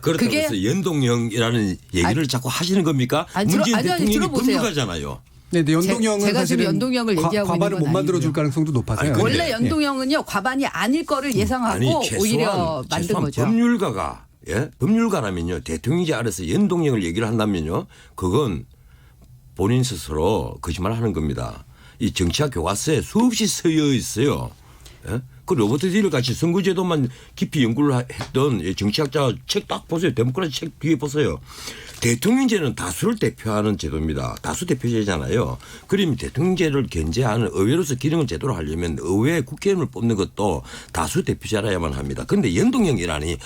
그렇다고 해서 연동형이라는 얘기를 자꾸 하시는 겁니까? 문재인 대통령이 법률가잖아요.
네, 연동형은
제가
사실은
지금 연동형을 얘기하고
과반을
있는 건
못 만들어줄
아니고요.
가능성도 높아서요.
원래 연동형은요 과반이 아닐 거를 예상하고 오히려 만든 거죠.
법률가라면요 대통령이 알아서 연동형을 얘기를 한다면요 그건 본인 스스로 거짓말하는 겁니다. 이 정치학 교과서에 수없이 쓰여 있어요. 그 로버트 딜 같이 선거제도만 깊이 연구를 했던 정치학자 책 딱 보세요. 데모크라시 책 뒤에 보세요. 대통령제는 다수를 대표하는 제도입니다. 다수 대표제잖아요. 그러면 대통령제를 견제하는 의회로서 기능을 제대로 하려면 의회 국회의원을 뽑는 것도 다수 대표제라야만 합니다. 그런데 연동형이라니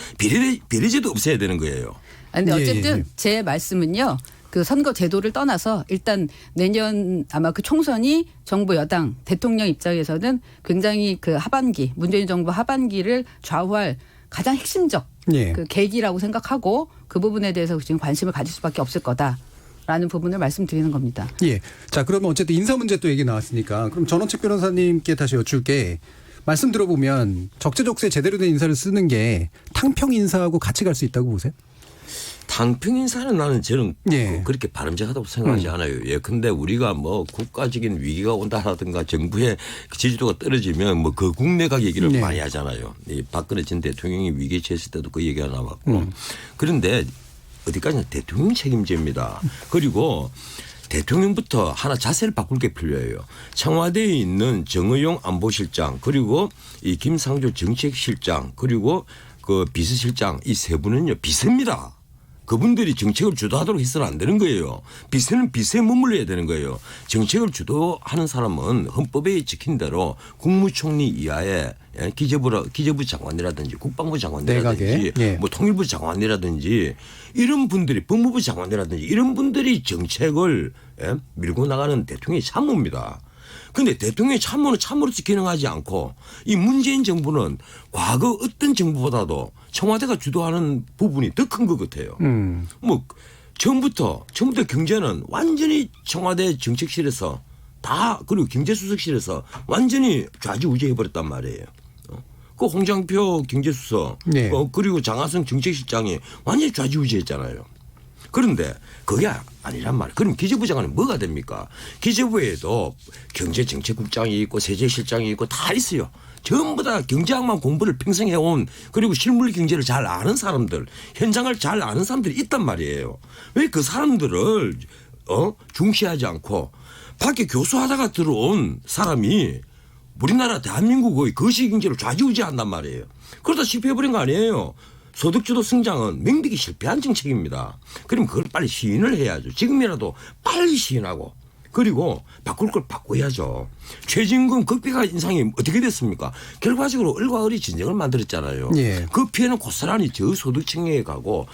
비례제도 없애야 되는 거예요.
근데 어쨌든 제 말씀은요. 그 선거 제도를 떠나서 일단 내년 아마 그 총선이 정부 여당 대통령 입장에서는 굉장히 그 하반기 문재인 정부 하반기를 좌우할 가장 핵심적 그 계기라고 생각하고 그 부분에 대해서 지금 관심을 가질 수밖에 없을 거다라는 부분을 말씀드리는 겁니다.
예. 자, 그러면 어쨌든 인사 문제 또 얘기 나왔으니까 그럼 전원책 변호사님께 다시 여쭐게 말씀 들어보면 적재적소에 제대로 된 인사를 쓰는 게 탕평 인사하고 같이 갈 수 있다고 보세요?
탕평 인사는 나는 저는 그렇게 바람직하다고 생각하지 않아요. 예컨대 우리가 뭐 국가적인 위기가 온다라든가 정부의 지지도가 떨어지면 뭐 그 국내각 얘기를 많이 하잖아요. 이 박근혜 전 대통령이 위기에 처했을 때도 그 얘기가 나왔고 그런데 어디까지나 대통령 책임제입니다. 그리고 대통령부터 하나 자세를 바꿀 게 필요해요. 청와대에 있는 정의용 안보실장 그리고 이 김상조 정책실장 그리고 그 비서실장 이 세 분은요 비서입니다. 그분들이 정책을 주도하도록 해서는 안 되는 거예요. 비서는 비서에 머물러야 되는 거예요. 정책을 주도하는 사람은 헌법에 지킨 대로 국무총리 이하의 기재부 장관이라든지 국방부 장관이라든지 뭐 통일부 장관이라든지 이런 분들이 법무부 장관이라든지 이런 분들이 정책을 밀고 나가는 대통령이 참모입니다. 근데 대통령의 참모는 참모로서 기능하지 않고 이 문재인 정부는 과거 어떤 정부보다도 청와대가 주도하는 부분이 더 큰 것 같아요. 뭐 처음부터 경제는 완전히 청와대 정책실에서 다 그리고 경제수석실에서 완전히 좌지우지해버렸단 말이에요. 그 홍장표 경제수석
네.
그리고 장하성 정책실장이 완전히 좌지우지했잖아요. 그런데 그게 아니란 말이에요. 그럼 기재부 장관은 뭐가 됩니까? 기재부에도 경제정책국장이 있고 세제실장이 있고 다 있어요. 전부 다 경제학만 공부를 평생 해온 그리고 실물 경제를 잘 아는 사람들, 현장을 잘 아는 사람들이 있단 말이에요. 왜 그 사람들을 중시하지 않고 밖에 교수하다가 들어온 사람이 우리나라 대한민국의 거시경제를 좌지우지한단 말이에요. 그러다 실패해버린 거 아니에요. 소득주도 성장은 명백히 실패한 정책입니다. 그럼 그걸 빨리 시인을 해야죠. 지금이라도 빨리 시인하고 그리고 바꿀 걸 바꿔야죠. 최저임금 극비가 인상이 어떻게 됐습니까? 결과적으로 을과 을이 진영을 만들었잖아요.
예.
그 피해는 고스란히 저소득층에 가고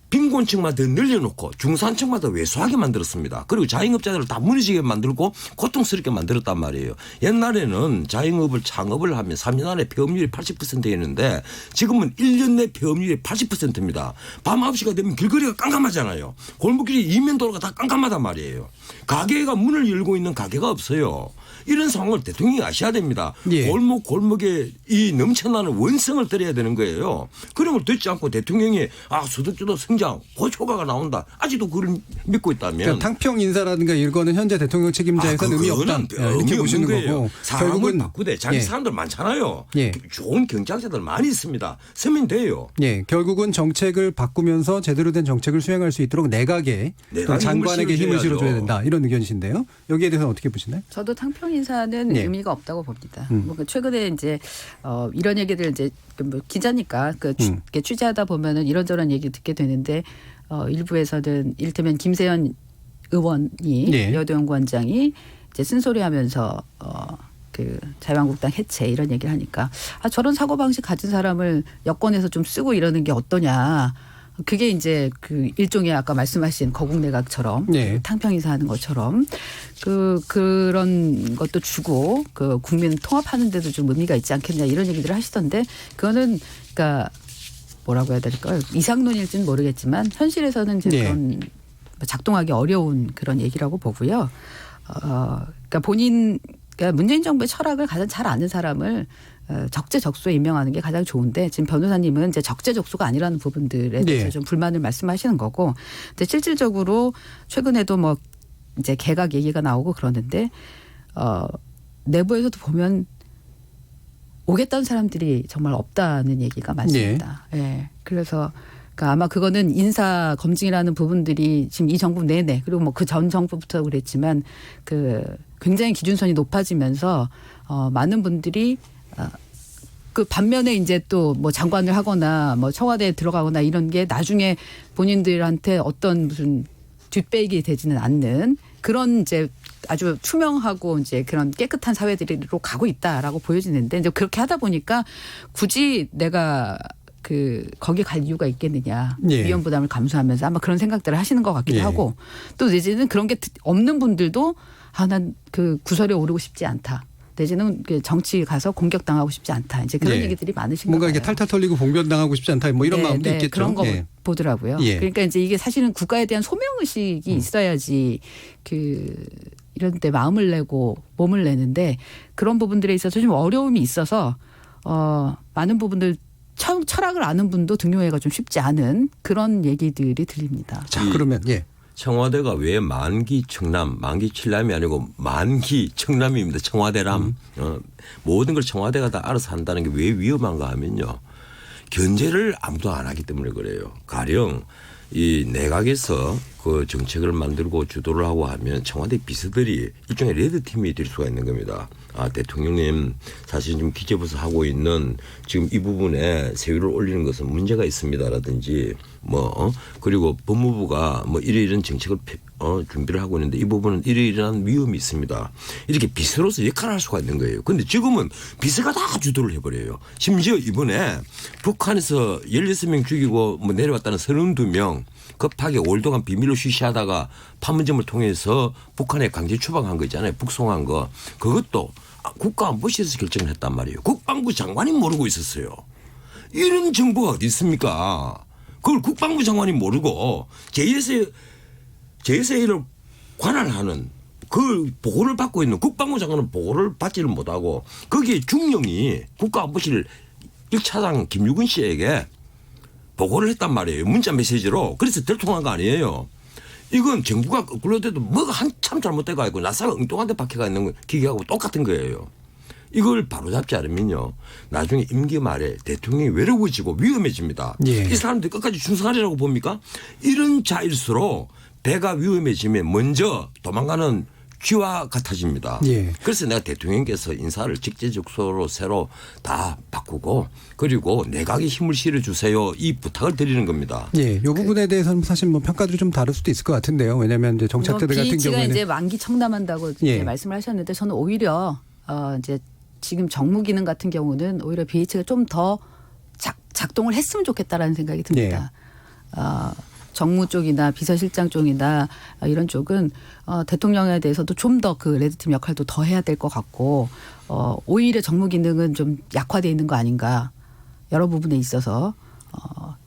빈곤층만 더 늘려놓고 중산층만 더 왜소하게 만들었습니다. 그리고 자영업자들을 다 무너지게 만들고 고통스럽게 만들었단 말이에요. 옛날에는 자영업을 창업을 하면 3년 안에 폐업률이 80%였는데 지금은 1년 내 폐업률이 80%입니다. 밤 9시가 되면 길거리가 깜깜하잖아요. 골목길이 이면도로가 다 깜깜하단 말이에요. 가게가 문을 열고 있는 가게가 없어요. 이런 상황을 대통령이 아셔야 됩니다.
예.
골목골목에 이 넘쳐나는 원성을 들여야 되는 거예요. 그런 걸 듣지 않고 대통령이 소득주도 성장 고초가가 나온다. 아직도 그걸 믿고 있다면.
그러니까 탕평 인사라든가 이거는 현재 대통령 책임자에서는 의미 없다. 이렇게 보시는 거고.
사람을 바꾸되 자기 사람들 많잖아요.
예.
좋은 경제학자들 많이 있습니다. 쓰면 돼요.
예, 결국은 정책을 바꾸면서 제대로 된 정책을 수행할 수 있도록 내각에 장관에게 힘을 실어줘야 된다. 이런 의견이신데요. 여기에 대해서는 어떻게 보시나요?
저도 탕평 인사는
예.
의미가 없다고 봅니다. 뭐 최근에 이제 이런 얘기들 이제 뭐 기자니까 이렇게 취재하다 보면은 이런저런 얘기 듣게 되는데 일부에서는 이를테면 김세연 의원이
예.
여도연구원장이 이제 쓴소리하면서 그 자유한국당 해체 이런 얘기를 하니까 저런 사고방식 가진 사람을 여권에서 좀 쓰고 이러는 게 어떠냐. 그게 이제 그 일종의 아까 말씀하신 거국내각처럼
네.
탕평인사 하는 것처럼 그런 것도 주고 그 국민 통합하는 데도 좀 의미가 있지 않겠냐 이런 얘기들을 하시던데 그거는 그러니까 뭐라고 해야 될까요? 이상론일지는 모르겠지만 현실에서는 이제
네.
그런 작동하기 어려운 그런 얘기라고 보고요. 그러니까 그러니까 문재인 정부의 철학을 가장 잘 아는 사람을 적재적소에 임명하는 게 가장 좋은데 지금 변호사님은 이제 적재적소가 아니라는 부분들에 대해서
네.
좀 불만을 말씀하시는 거고, 근데 실질적으로 최근에도 뭐 이제 개각 얘기가 나오고 그러는데 내부에서도 보면 오겠다는 사람들이 정말 없다는 얘기가 많습니다. 예. 그래서 그러니까 아마 그거는 인사 검증이라는 부분들이 지금 이 정부 내내 그리고 뭐 그 전 정부부터 그랬지만 그 굉장히 기준선이 높아지면서 많은 분들이 그 반면에 이제 또 뭐 장관을 하거나 뭐 청와대에 들어가거나 이런 게 나중에 본인들한테 어떤 무슨 뒷배기 되지는 않는 그런 이제 아주 투명하고 이제 그런 깨끗한 사회들로 가고 있다라고 보여지는데 이제 그렇게 하다 보니까 굳이 내가 거기 갈 이유가 있겠느냐.
예.
위험 부담을 감수하면서 아마 그런 생각들을 하시는 것 같기도
예.
하고 또 내지는 그런 게 없는 분들도 난 그 구설에 오르고 싶지 않다. 내지는 정치 가서 공격당하고 싶지 않다. 이제 그런
예.
얘기들이 많으신
뭔가
거예요.
이게 탈탈 털리고 봉변당하고 싶지 않다. 뭐 이런 마음도 있겠죠.
그런 거
예.
보더라고요.
예.
그러니까 이제 이게 사실은 국가에 대한 소명 의식이 있어야지 이런 데 마음을 내고 몸을 내는데 그런 부분들에 있어서 좀 어려움이 있어서 많은 부분들 철학을 아는 분도 등용하기가 좀 쉽지 않은 그런 얘기들이 들립니다.
자, 그러면 예.
청와대가 왜 만기 청남, 만기 칠남이 아니고 만기 청남입니다. 청와대람. 모든 걸 청와대가 다 알아서 한다는 게 왜 위험한가 하면요. 견제를 아무도 안 하기 때문에 그래요. 가령 이 내각에서 그 정책을 만들고 주도를 하고 하면 청와대 비서들이 일종의 레드팀이 될 수가 있는 겁니다. 대통령님 사실 지금 기재부에서 하고 있는 지금 이 부분에 세율을 올리는 것은 문제가 있습니다라든지 그리고 법무부가 이런 정책을 준비를 하고 있는데 이 부분은 이러이러한 위험이 있습니다. 이렇게 비서로서 역할을 할 수가 있는 거예요. 그런데 지금은 비서가 다 주도를 해버려요. 심지어 이번에 북한에서 16명 죽이고 내려왔다는 32명 급하게 5일 동안 비밀로 일로 쉬쉬하다가 판문점을 통해서 북한에 강제 추방한 거 있잖아요. 북송한 거. 그것도 국가안보실에서 결정을 했단 말이에요. 국방부 장관이 모르고 있었어요. 이런 정보가 어디 있습니까? 그걸 국방부 장관이 모르고 JSA를 관할하는 그 보고를 받고 있는 국방부 장관은 보고를 받지를 못하고 거기에 중령이 국가안보실 1차장 김유근 씨에게 보고를 했단 말이에요. 문자 메시지로. 그래서 들통한 거 아니에요. 이건 정부가 굴러대도 뭐가 한참 잘못돼가 있고 나사가 엉뚱한 데 박혀가 있는 기계하고 똑같은 거예요. 이걸 바로잡지 않으면요. 나중에 임기 말에 대통령이 외로워지고 위험해집니다.
예.
이 사람들이 끝까지 충성하리라고 봅니까? 이런 자일수록 배가 위험해지면 먼저 도망가는 쥐와 같아집니다.
예.
그래서 내가 대통령께서 인사를 직제적소로 새로 다 바꾸고 그리고 내각에 힘을 실어주세요. 이 부탁을 드리는 겁니다.
예, 이 부분에 대해서는 사실 뭐 평가들이 좀 다를 수도 있을 것 같은데요. 왜냐하면 이제 정착자들 같은
BH가
경우에는
이제 만기 청담한다고
예.
이제 말씀을 하셨는데 저는 오히려 이제 지금 정무 기능 같은 경우는 오히려 BH가 좀 더 작동을 했으면 좋겠다라는 생각이 듭니다. 정무 쪽이나 비서실장 쪽이나 이런 쪽은 대통령에 대해서도 좀 더 그 레드팀 역할도 더 해야 될 것 같고 오히려 정무 기능은 좀 약화되어 있는 거 아닌가 여러 부분에 있어서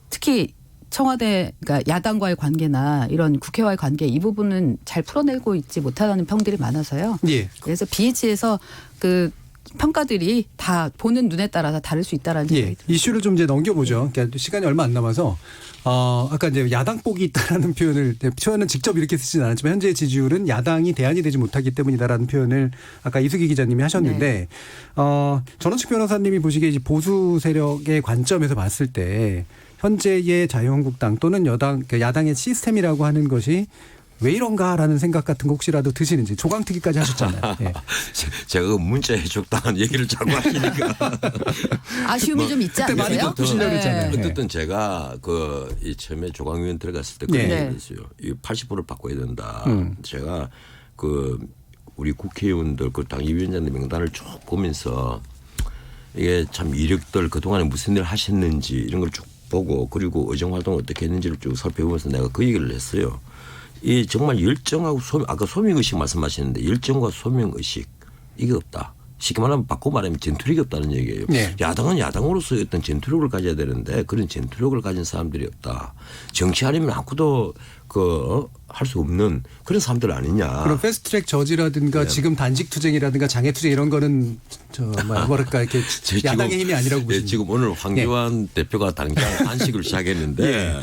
특히 청와대 그러니까 야당과의 관계나 이런 국회와의 관계 이 부분은 잘 풀어내고 있지 못하다는 평들이 많아서요.
예.
그래서 BH에서 그 평가들이 다 보는 눈에 따라서 다를 수 있다라는 생각이 듭니다.
이슈를 좀 이제 넘겨보죠. 그러니까 시간이 얼마 안 남아서 아까 이제 야당복이 있다라는 표현은 직접 이렇게 쓰진 않았지만 현재의 지지율은 야당이 대안이 되지 못하기 때문이다라는 표현을 아까 이수기 기자님이 하셨는데 전원식 변호사님이 보시기에 이제 보수 세력의 관점에서 봤을 때 현재의 자유한국당 또는 야당의 시스템이라고 하는 것이 왜 이런가라는 생각 같은 거 혹시라도 드시는지 조강특위까지 하셨잖아요. 예.
제가 문자 해줬다는 얘기를 자꾸 하시니까
아쉬움이 좀 있지 않으세요?
많이 바쁘시려고 했잖아요.
어쨌든 제가 이 처음에 조강위원 들어갔을 때 그런
네.
얘기를 했어요. 이 80%를 바꿔야 된다. 제가 우리 국회의원들 그 당위원장들 명단을 쭉 보면서 이게 참 이력들 그동안에 무슨 일을 하셨는지 이런 걸 쭉 보고 그리고 의정활동을 어떻게 했는지를 쭉 살펴보면서 내가 그 얘기를 했어요. 이 정말 열정하고 아까 소명의식 말씀하셨는데 열정과 소명의식 이게 없다. 쉽게 말하면 바꿔 말하면 전투력이 없다는 얘기예요. 네. 야당은 야당으로서의 어떤 전투력을 가져야 되는데 그런 전투력을 가진 사람들이 없다. 정치하려면 아무도 할 수 없는 그런 사람들 아니냐.
그럼 패스트트랙 저지라든가
네.
지금 단식 투쟁이라든가 장애 투쟁 이런 거는 뭐랄까 이렇게 야당의 힘이 아니라고 보시는.
지금 오늘 황교안 대표가 당장 단식을 시작했는데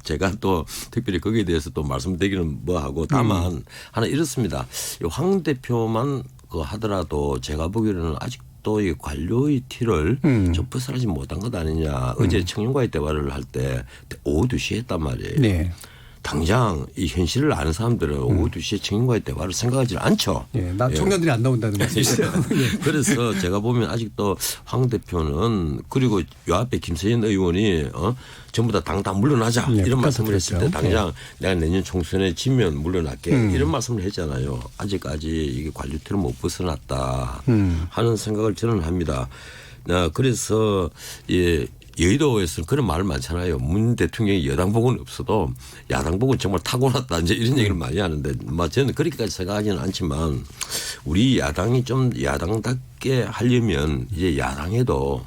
제가 또 특별히 거기에 대해서 또 말씀드리기는 뭐하고 다만 하나 이렇습니다. 황 대표만 하더라도 제가 보기에는 아직도 이 관료의 티를 좀 벗어나지 못한 것 아니냐. 어제 청년과의 대화를 할 때 오후 2시에 했단 말이에요. 네. 당장 이 현실을 아는 사람들은 오후 2시에 청년과의 대화를 생각하지 않죠.
예, 청년들이 안 나온다는 말씀이시죠.
예. 그래서 제가 보면 아직도 황 대표는 그리고 요 앞에 김세현 의원이 전부 다 당 다 물러나자 이런 말씀을 했을 때 당장 내가 내년 총선에 지면 물러날게 이런 말씀을 했잖아요. 아직까지 이게 관료티를 못 벗어났다 하는 생각을 저는 합니다. 그래서 여의도에서는 그런 말 많잖아요. 문 대통령이 여당복은 없어도 야당복은 정말 타고났다. 이제 이런 얘기를 많이 하는데 저는 그렇게까지 생각하지는 않지만 우리 야당이 좀 야당답게 하려면 이제 야당에도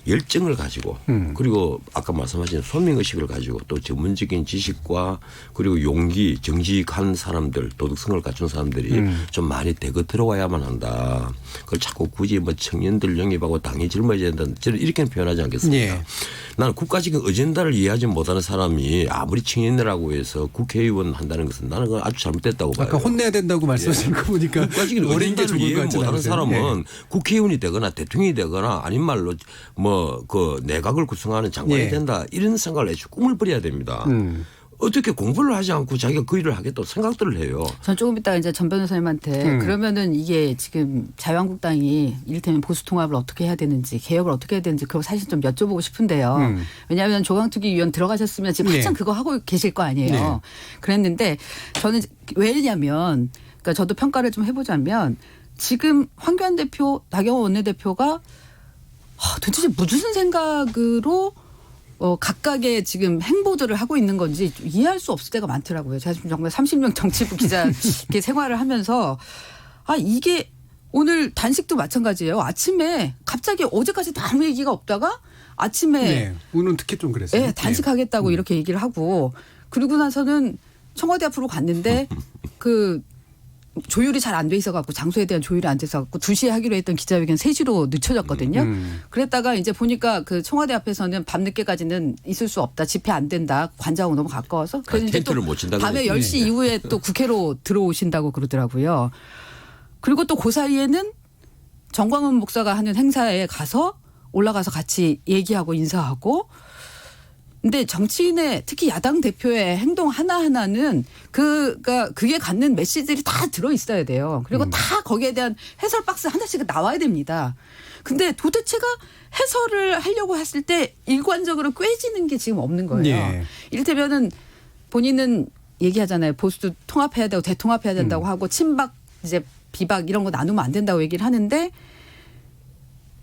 열정을 가지고 그리고 아까 말씀하신 소명의식을 가지고 또 전문적인 지식과 그리고 용기 정직한 사람들 도덕성을 갖춘 사람들이 좀 많이 대거 들어와야만 한다. 그걸 자꾸 굳이 청년들 영입하고 당이 젊어져야 된다. 저는 이렇게 표현하지 않겠습니다. 예. 나는 국가적인 어젠다를 이해하지 못하는 사람이 아무리 청년이라고 해서 국회의원 한다는 것은 나는 그건 아주 잘못됐다고 봐요.
아까 혼내야 된다고 말씀하신 거 보니까
국가적인 어젠다를 이해 못하는 사람은 국회의원이 되거나 대통령이 되거나 아닌 말로 내각을 구성하는 장관이 된다. 이런 생각을 해서 꿈을 버려야 됩니다. 어떻게 공부를 하지 않고 자기가 그 일을 하겠다고 생각들을 해요.
전 조금 이따가 이제 전 변호사님한테 그러면은 이게 지금 자유한국당이 이를테면 보수통합을 어떻게 해야 되는지 개혁을 어떻게 해야 되는지 그거 사실 좀 여쭤보고 싶은데요. 왜냐하면 조강특위 위원 들어가셨으면 지금 한참 그거 하고 계실 거 아니에요. 그랬는데 저는 왜냐면 그러니까 저도 평가를 좀 해보자면 지금 황교안 대표 나경원 원내대표가 도대체 무슨 생각으로 각각의 지금 행보들을 하고 있는 건지 이해할 수 없을 때가 많더라고요. 제가 지금 정말 30년 정치부 기자 이렇게 생활을 하면서 이게 오늘 단식도 마찬가지예요. 아침에 갑자기 어제까지 아무 얘기가 없다가 아침에
네, 오늘 특히 좀 그랬어요.
네, 단식하겠다고 이렇게 얘기를 하고 그러고 나서는 청와대 앞으로 갔는데 그 조율이 잘 안 돼 있어갖고 장소에 대한 조율이 안 돼서갖고 2시에 하기로 했던 기자회견 3시로 늦춰졌거든요. 그랬다가 이제 보니까 그 청와대 앞에서는 밤늦게까지는 있을 수 없다. 집회 안 된다. 관저하고 너무 가까워서. 그래서 이제 또
텐트를 못 친다고
밤에
그랬지.
10시 이후에 또 국회로 들어오신다고 그러더라고요. 그리고 또 그 사이에는 정광훈 목사가 하는 행사에 가서 올라가서 같이 얘기하고 인사하고 근데 정치인의 특히 야당 대표의 행동 하나하나는 그게 갖는 메시지들이 다 들어 있어야 돼요. 그리고 다 거기에 대한 해설 박스 하나씩 나와야 됩니다. 근데 도대체가 해설을 하려고 했을 때 일관적으로 꿰지는 게 지금 없는 거예요.
예.
이를테면은 본인은 얘기하잖아요. 보수도 통합해야 되고 대통합해야 된다고 하고 친박 이제 비박 이런 거 나누면 안 된다고 얘기를 하는데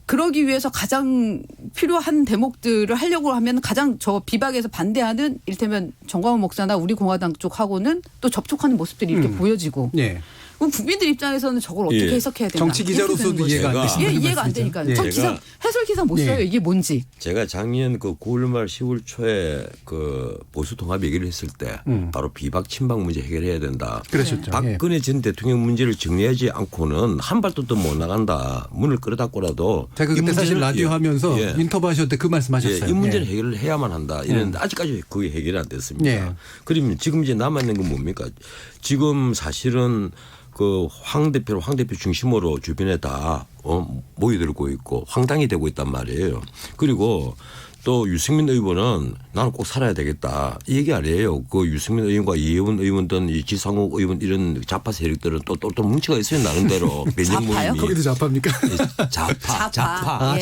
그러기 위해서 가장 필요한 대목들을 하려고 하면 가장 저 비박에서 반대하는 이를테면 정광훈 목사나 우리 공화당 쪽하고는 또 접촉하는 모습들이 이렇게 보여지고
예.
그럼 국민들 입장에서는 저걸 어떻게 해석해야 되나.
정치 기자로서도 이해가 안 되시는
이해가 안 되니까요. 저 기사, 해설 기사 못 써요. 이게 뭔지.
제가 작년 그 9월 말 10월 초에 그 보수 통합 얘기를 했을 때 바로 비박 친박 문제 해결해야 된다.
그렇죠.
박근혜 전 대통령 문제를 정리하지 않고는 한 발도 또 못 나간다. 문을 끌어닫고라도
제가 그때 사실 라디오 하면서 인터뷰하실 때 그 말씀하셨어요.
이 문제를 해결을 해야만 한다. 이랬는데 아직까지 그게 해결이 안 됐습니다. 그러면 지금 이제 남아있는 건 뭡니까? 지금 사실은 그 황 대표 중심으로 주변에 다 모여들고 있고 황당이 되고 있단 말이에요. 그리고 또 유승민 의원은 나는 꼭 살아야 되겠다 이 얘기 아니에요. 그 유승민 의원과 이혜원 의원 등 이 지상욱 의원 이런 좌파 세력들은 또 뭉치가 있어요 나름대로.
좌파요? 거기도 좌파입니까?
좌파.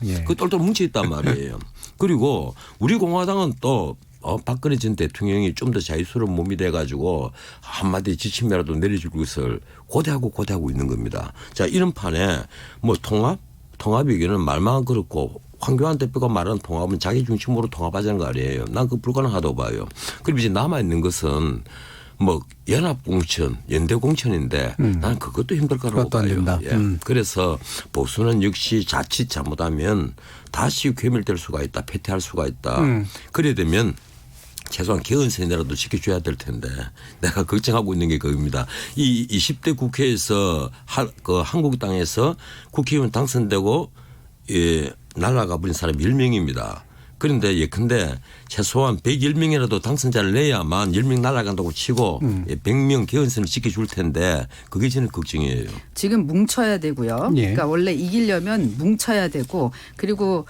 예.
그 똘똘 뭉쳐 있단 말이에요. 그리고 우리 공화당은 또 박근혜 전 대통령이 좀 더 자유스러운 몸이 돼가지고 한마디 지침이라도 내려줄 것을 고대하고 있는 겁니다. 자 이런 판에 뭐 통합 얘기는 말만 그렇고 황교안 대표가 말하는 통합은 자기 중심으로 통합하자는 거 아니에요. 난 그거 불가능하다고 봐요. 그리고 이제 남아있는 것은 뭐 연합공천, 연대공천인데 나는 그것도 힘들 거라고 봐요. 그래서 보수는 역시 자칫 잘못하면 다시 괴멸될 수가 있다. 패퇴할 수가 있다. 그래 되면 최소한 개헌 세대라도 지켜줘야 될 텐데 내가 걱정하고 있는 게 그겁니다. 이 20대 국회에서 한국당에서 국회의원 당선되고 날아가 버린 사람 10명입니다. 그런데 예컨대 최소한 101명이라도 당선자를 내야만 10명 날아간다고 치고 100명 개헌선을 지켜줄 텐데 그게 저는 걱정이에요.
지금 뭉쳐야 되고요. 그러니까 원래 이기려면 뭉쳐야 되고 그리고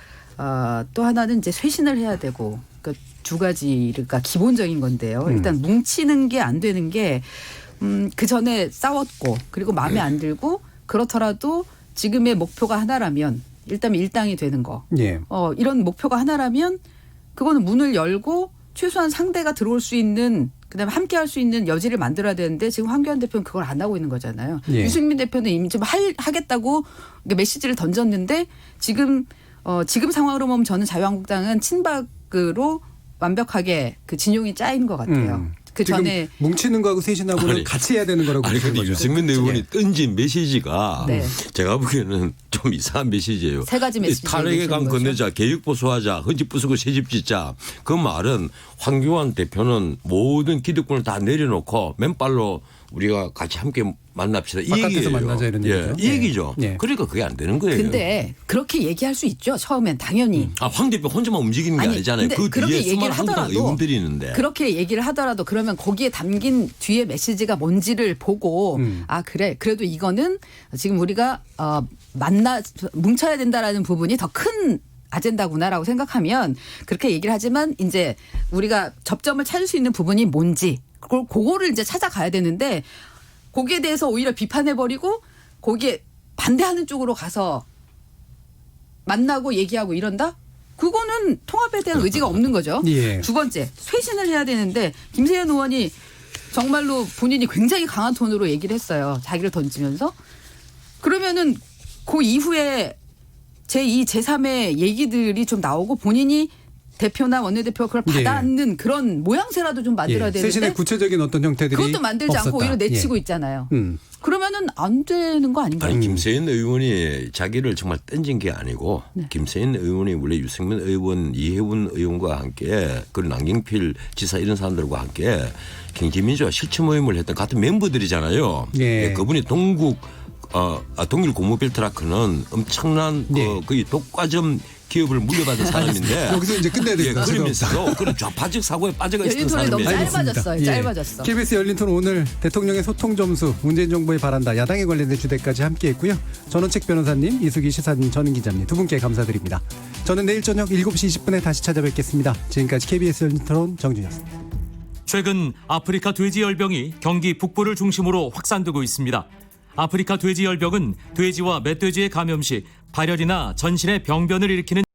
또 하나는 이제 쇄신을 해야 되고 그러니까 두 가지가 기본적인 건데요. 일단 뭉치는 게 안 되는 게 그 전에 싸웠고 그리고 마음에 안 들고 그렇더라도 지금의 목표가 하나라면 일단 일당이 되는 거. 이런 목표가 하나라면 그거는 문을 열고 최소한 상대가 들어올 수 있는 그다음에 함께 할 수 있는 여지를 만들어야 되는데 지금 황교안 대표는 그걸 안 하고 있는 거잖아요. 유승민 대표는 이미 좀 하겠다고 메시지를 던졌는데 지금 상황으로 보면 저는 자유한국당은 친박으로 완벽하게 그 진용이 짜인 것 같아요. 그 전에
뭉치는 거하고 쇄신하고는 같이 해야 되는 거라고
보시는 거죠. 유승민 의원이 던진 메시지가 제가 보기에는 좀 이상한 메시지예요.
세 가지 메시지.
탈핵의 강 건너자, 개혁 보수하자, 헌집 부수고 새집 짓자. 그 말은 황교안 대표는 모든 기득권을 다 내려놓고 맨발로 우리가 같이 함께 만납시다. 이 얘기예요.
만나자 이런 얘기죠.
이 얘기죠. 그러니까 그게 안 되는 거예요.
근데 그렇게 얘기할 수 있죠. 처음엔 당연히.
황 대표 혼자만 움직이는 게 아니잖아요. 그
그렇게
뒤에 수많은 한국당 의원들이 있는데.
그렇게 얘기를 하더라도 그러면 거기에 담긴 뒤에 메시지가 뭔지를 보고 그래도 이거는 지금 우리가 뭉쳐야 된다라는 부분이 더 큰 아젠다구나라고 생각하면 그렇게 얘기를 하지만 이제 우리가 접점을 찾을 수 있는 부분이 뭔지 그거를 이제 찾아가야 되는데 거기에 대해서 오히려 비판해버리고 거기에 반대하는 쪽으로 가서 만나고 얘기하고 이런다? 그거는 통합에 대한 의지가 없는 거죠. 두 번째, 쇄신을 해야 되는데 김세현 의원이 정말로 본인이 굉장히 강한 톤으로 얘기를 했어요. 자기를 던지면서. 그러면은 그 이후에 제2, 제3의 얘기들이 좀 나오고 본인이 대표나 원내대표가 그걸
예.
받아안는 그런 모양새라도 좀 만들어야
예.
되는데
세신의 구체적인 어떤 형태들이
그것도 만들지
없었다.
않고 오히려 내치고
예.
있잖아요. 그러면은 안 되는 거 아닌가요?
아니 김세인 의원이 자기를 정말 던진 게 아니고 김세인 의원이 원래 유승민 의원, 이해운 의원과 함께 그리고 남경필 지사 이런 사람들과 함께 경제민주화 실천 모임을 했던 같은 멤버들이잖아요.
예.
그분이 동일 고무벨 트라크는 엄청난 거의 독과점 기업을 물려받은 사람인데
여기서 이제 끝내야 됩니다.
그러면서도 그런 좌파적 사고에 빠져가 있었던
열린 토론이 너무
사람이에요.
짧아졌어요.
예.
짧아졌어.
KBS 열린 토론 오늘 대통령의 소통 점수, 문재인 정부의 바란다, 야당에 관련된 주제까지 함께했고요. 전원책 변호사님, 이수기 시사님, 전은 기자님 두 분께 감사드립니다. 저는 내일 저녁 7시 20분에 다시 찾아뵙겠습니다. 지금까지 KBS 열린 토론 정준이었습니다.
최근 아프리카 돼지열병이 경기 북부를 중심으로 확산되고 있습니다. 아프리카 돼지열병은 돼지와 멧돼지에 감염 시 발열이나 전신에 병변을 일으키는